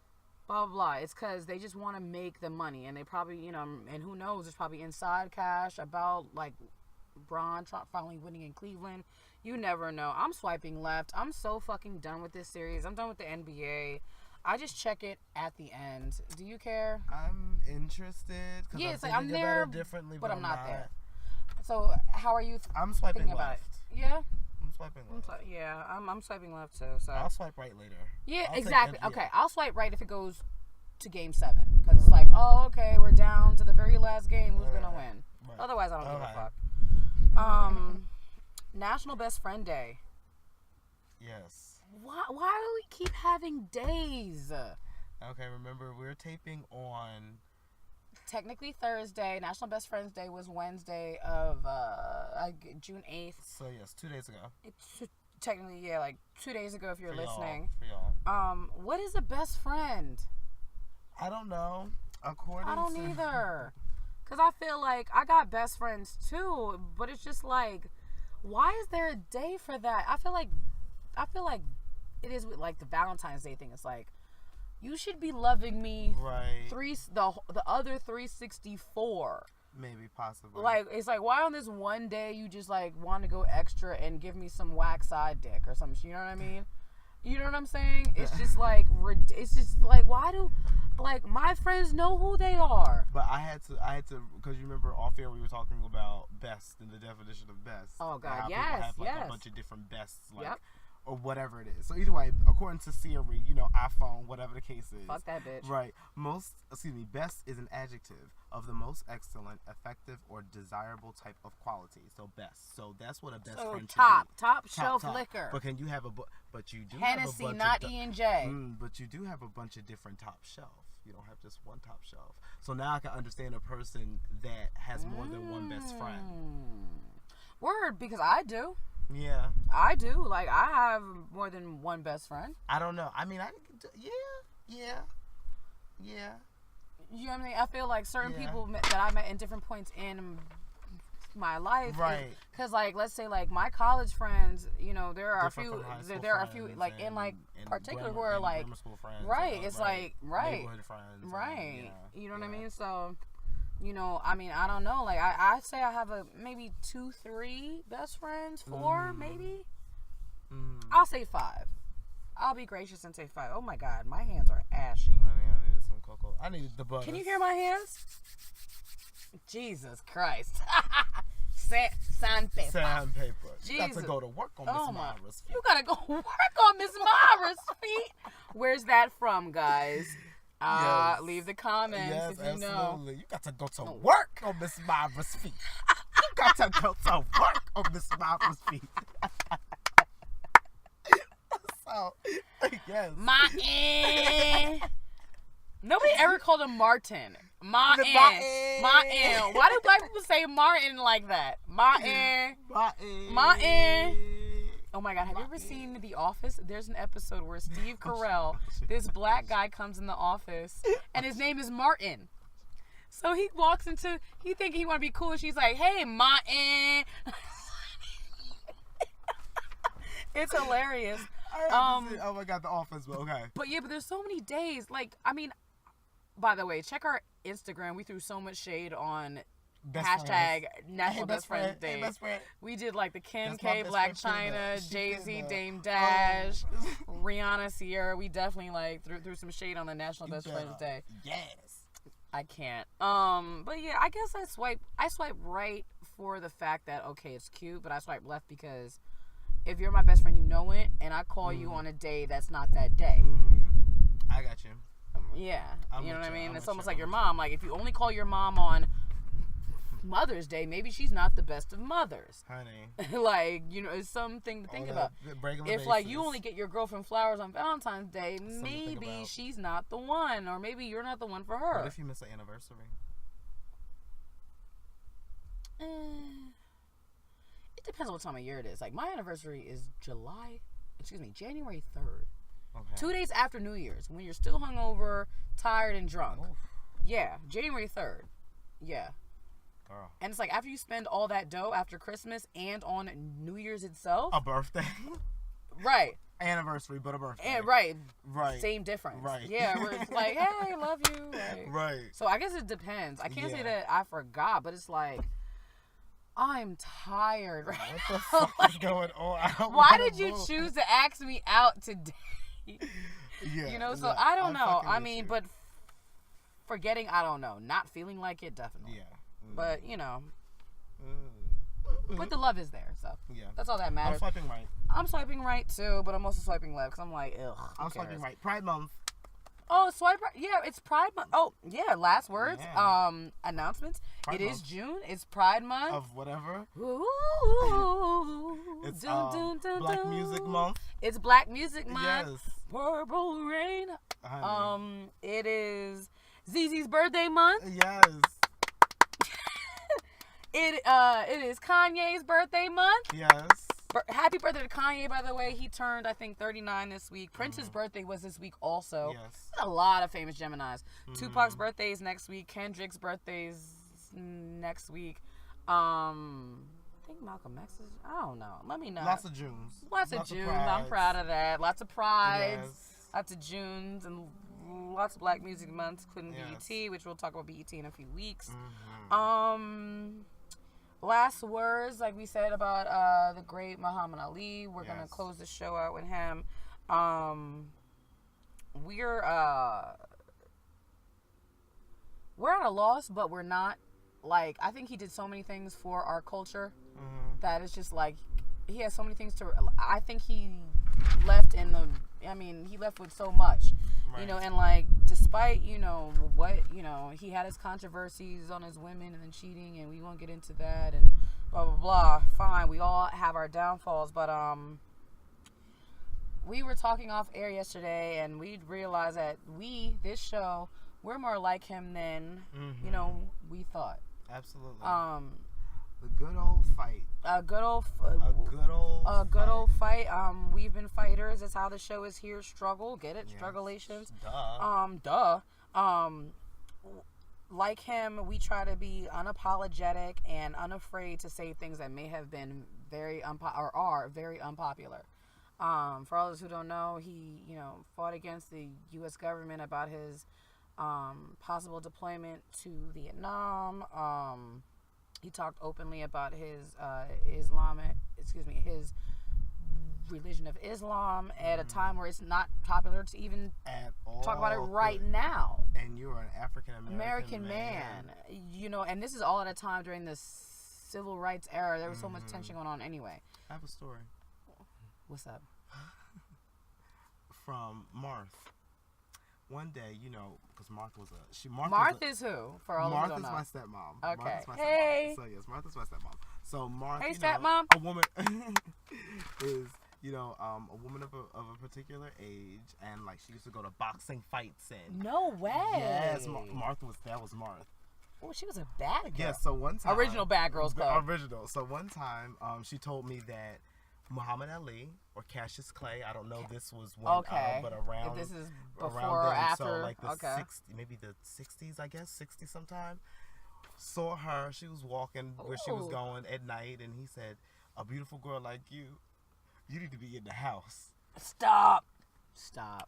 blah blah blah. It's cause they just want to make the money, and they probably, you know, and who knows, there's probably inside cash about like Braun finally winning in Cleveland. You never know. I'm swiping left. I'm so fucking done with this series. I'm done with the NBA. I just check it at the end. Do you care? I'm interested. Yeah, I'm it's like I'm thinking about there, it differently, but I'm not not there. So how are you I'm swiping thinking about left. it? Yeah? I'm swiping left. I'm swiping left too. So I'll swipe right later. yeah, I'll take exactly. NBA. Okay, I'll swipe right if it goes to game 7, because it's like, oh, okay, we're down to the very last game. Who's gonna win? Right. Otherwise, I don't give Okay. a fuck. National Best Friend Day. Yes. Why do we keep having days? Okay, remember, we're taping on... Technically Thursday. National Best Friends Day was Wednesday of June 8th. So, yes, 2 days ago. It's technically, yeah, like 2 days ago if you're For listening. y'all. What is a best friend? I don't know. According I don't to... either. Because I feel like I got best friends too, but it's just like, why is there a day for that? I feel like it is with like the Valentine's Day thing. It's like, you should be loving me Right. the other 364. Maybe, possibly. Like, it's like, why on this one day you just like want to go extra and give me some whack side dick or something? You know what I mean? You know what I'm saying? It's just like, why do, like, my friends know who they are? But I had to, because you remember off air we were talking about best and the definition of best. Oh, God, How yes, people have like yes. a bunch of different bests, like, Yep. or whatever it is. So either way, according to Siri, you know, iPhone, whatever the case is. Fuck that bitch. Right. Best is an adjective of the most excellent, effective, or desirable type of quality. So best. So that's what a best So friend should top be. shelf liquor. But can you have but you do Hennessy, have a bunch not of E&J. but you do have a bunch of different top shelf. You don't have just one top shelf. So now I can understand a person that has more than one best friend. Word, because I do. Yeah. I do. Like, I have more than one best friend. I don't know. I mean, yeah. You know what I mean? I feel like certain people that I met in different points in my life. Right. Because, like, let's say, like, my college friends, you know, there are Different from high school there are a few, friends like, in, like, and particular grammar- who are, and like, grammar school friends, right. It's like, right. Neighborhood friends. Right. And, You know what I mean? So, you know, I mean, I don't know. Like, I say I have maybe 2, 3 best friends, 4 maybe. I'll say 5. I'll be gracious and say 5. Oh my God, my hands are ashy. Honey, I needed some cocoa. I needed the butter. Can you hear my hands? Jesus Christ. Sandpaper. Sandpaper. You got Jesus. to go to work on Oh Miss my. Myra's. You gotta go work on Miss Myra's feet. Where's that from, guys? Yes. Leave the comments Yes, if you know. absolutely. You got to go to work on Miss Myra's feet. You got to go to work on Miss Myra's feet. So, yes. Nobody ever called called him Martin. Martin. Martin. Martin. Why do black people say Martin like that? Martin. Martin. Martin. Oh my God, have you ever seen The Office? There's an episode where Steve Carell, this black guy, comes in the office and his name is Martin. So he walks into, he thinking he want to be cool, and she's like, hey, Martin. It's hilarious. Oh my God, The Office, but okay. But yeah, but there's so many days. Like, I mean, by the way, check our Instagram. We threw so much shade on hashtag National Best Friends Day. Hey, best friend. We did like the Kim That's my K, best Black friend, China, She Jay-Z, did that. Dame Dash, Rihanna, Sierra. We definitely like threw some shade on the National Best Friends Day. Yes. I can't. But yeah, I guess I swipe right for the fact that okay, it's cute, but I swipe left because if you're my best friend, you know it, and I call you on a day that's not that day. I got you. Yeah, I'm you know with what I you, mean? I'm It's with almost you, like I'm your with mom. Like, if you only call your mom on Mother's Day, maybe she's not the best of mothers. Honey. Like, you know, it's something to think about. If, like, you only get your girlfriend flowers on Valentine's Day, maybe she's not the one, or maybe you're not the one for her. What if you miss an anniversary? It depends on what time of year it is. Like, my anniversary is January 3rd. Okay. 2 days after New Year's, when you're still hungover, tired, and drunk. Oof. Yeah, January 3rd. Yeah. Girl. And it's like after you spend all that dough after Christmas and on New Year's itself. A birthday. Right. Anniversary, but a birthday. And right. Right. Same difference. Right. Yeah, where it's like, hey, love you. Like, Right. so I guess it depends. I can't say Yeah. that I forgot, but it's like, I'm tired right What now. the fuck is going on? I don't Why wanna did you move. choose to ask me out today? Yeah. You know, so yeah, I don't I'm know. fucking I with mean, you. but forgetting, I don't know. Not feeling like it, definitely. Yeah. But, you know, Mm. but the love is there, so Yeah. that's all that I'm matters. swiping right. I'm swiping right too, but I'm also swiping left because I'm like, ugh. who I'm cares? swiping right. Pride Month. Oh, swipe right. Yeah, it's Pride Month. Oh, yeah. Last words. Yeah. Announcements. Pride It is Month. June. It's Pride Month. Of whatever. Ooh. It's Dun, dun, dun, Black dun. Music Month. It's Black Music Month. Yes. Purple Rain. Honey. It is ZZ's birthday month. Yes. It is Kanye's birthday month. Yes. Happy birthday to Kanye, by the way. He turned, I think, 39 this week. Prince's birthday was this week also. Yes. A lot of famous Geminis. Tupac's birthday is next week. Kendrick's birthday is next week. I think Malcolm X is, I don't know. Let me know. Lots of Junes. Lots of Junes. I'm prides. proud of that. Lots of prides. Yes. Lots of Junes and lots of Black Music Months, including Yes. BET, which we'll talk about BET in a few weeks. Mm-hmm. Last words, like we said about the great Muhammad Ali. We're gonna Yes. close the show out with him. We're at a loss, but we're not. Like, I think he did so many things for our culture that it's just like he has so many things to. I think he left he left with so much. You know, and like, despite, you know, what, you know, he had his controversies on his women and then cheating, and we won't get into that, and blah, blah, blah. Fine, we all have our downfalls, but, we were talking off air yesterday, and we realized that this show, we're more like him than, you know, we thought. Absolutely. The good old fight. A good old fight. We've been fighters. That's how the show is here. Struggle. Get it? Yes. Struggulations. Duh. Like him, we try to be unapologetic and unafraid to say things that may have been very are very unpopular. For all those who don't know, he, you know, fought against the U.S. government about his possible deployment to Vietnam. He talked openly about his his religion of Islam at a time where it's not popular to even talk about it right now. And you're an African-American man. You know, and this is all at a time during the civil rights era. There was so much tension going on anyway. I have a story. What's up? From Marth. One day, you know, because Marth was is who? For all Marth of you who don't know. is my stepmom. Okay. Marth is my Hey. stepmom. So yes, Marth is my stepmom. So Marth, Hey, you know, stepmom. a woman is a woman of a particular age, and like she used to go to boxing fights and. No way. Yes, Martha was Martha. Oh, she was a bad girl. Yeah, so one time. Original Bad Girls Club. Original. So one time, she told me that Muhammad Ali or Cassius Clay, I don't know, this was when, but around. If this is around before or then, after. so like the okay. 60s, maybe the 60s, I guess, 60 sometime. Saw her, she was walking where she was going at night, and he said, a beautiful girl like you need to be in the house. Stop.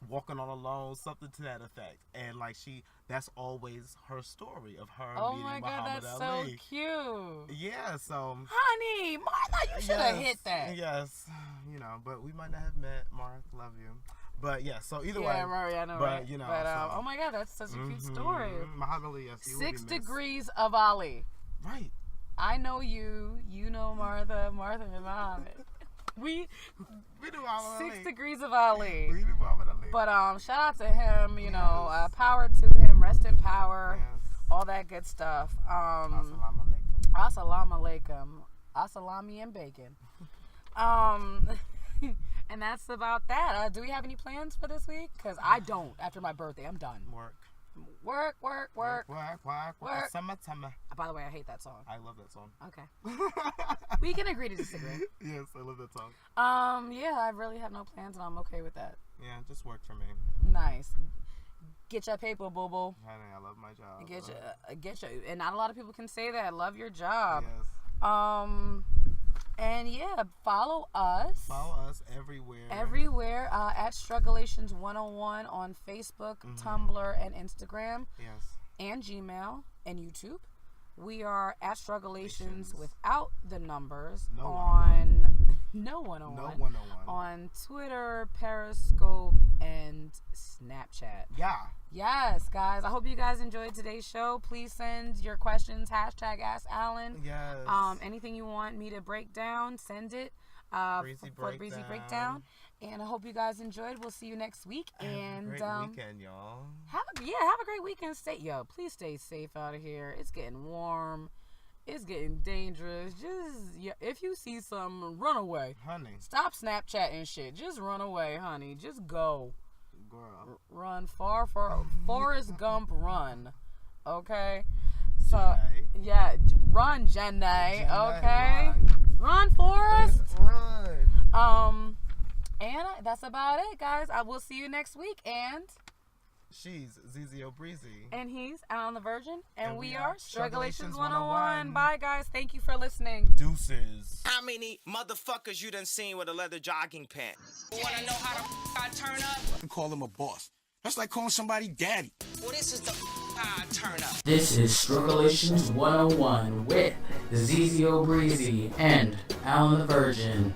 Walking on alone, something to that effect. And like that's always her story of her meeting Muhammad Ali. Oh my God, that's so cute. Yeah, so. Honey, Martha, you should have hit that. Yes, but we might not have met. Mark, love you. But yeah, so either way. Yeah, Rory, I know, but, right? But, oh my God, that's such a cute story. Muhammad Ali, yes. 6 degrees of Ali. Right. I know you. You know Martha. Martha and Muhammad. We do Muhammad Ali. 6 degrees of Ali. We do Muhammad Ali. But shout out to him. Power to him. Rest in power. Yes. All that good stuff. Assalamu alaikum. Assalamu alaikum. Assalami and bacon. And that's about that. Do we have any plans for this week? Because I don't. After my birthday, I'm done. Work. Summer. By the way, I hate that song. I love that song. Okay. We can agree to disagree. Yes, I love that song. Yeah, I really have no plans, and I'm okay with that. Yeah, just work for me. Nice. Get your paper, boo-boo. Honey, I love my job. Get your, and not a lot of people can say that. Love your job. Yes. And yeah, follow us. Follow us everywhere. Everywhere at Struggulations 101 on Facebook, Tumblr, and Instagram. Yes. And Gmail and YouTube. We are at Struggulations without the numbers on No 101. On Twitter, Periscope, and Snapchat. Yeah. Yes, guys. I hope you guys enjoyed today's show. Please send your questions. #AskAlan. Yes. Anything you want me to break down, send it. For Breezy Breakdown. And I hope you guys enjoyed. We'll see you next week. And great weekend, y'all. Have a great weekend. Please stay safe out of here. It's getting warm. It's getting dangerous. If you see something, run away. Honey. Stop Snapchatting shit. Just run away, honey. Just go. Girl. Run far. Forrest Gump, run. Okay? So, yeah, run, Jenny. Okay? Run, Forrest. Run. And that's about it, guys. I will see you next week. And she's Zizio Breezy. And he's Alan the Virgin. And we are Struggulations 101. 101. Bye, guys. Thank you for listening. Deuces. How many motherfuckers you done seen with a leather jogging pant? Wanna know how I turn up? And call him a boss. That's like calling somebody daddy. Well, this is the how I turn up. This is Struggulations 101 with Zizio Breezy and Alan the Virgin.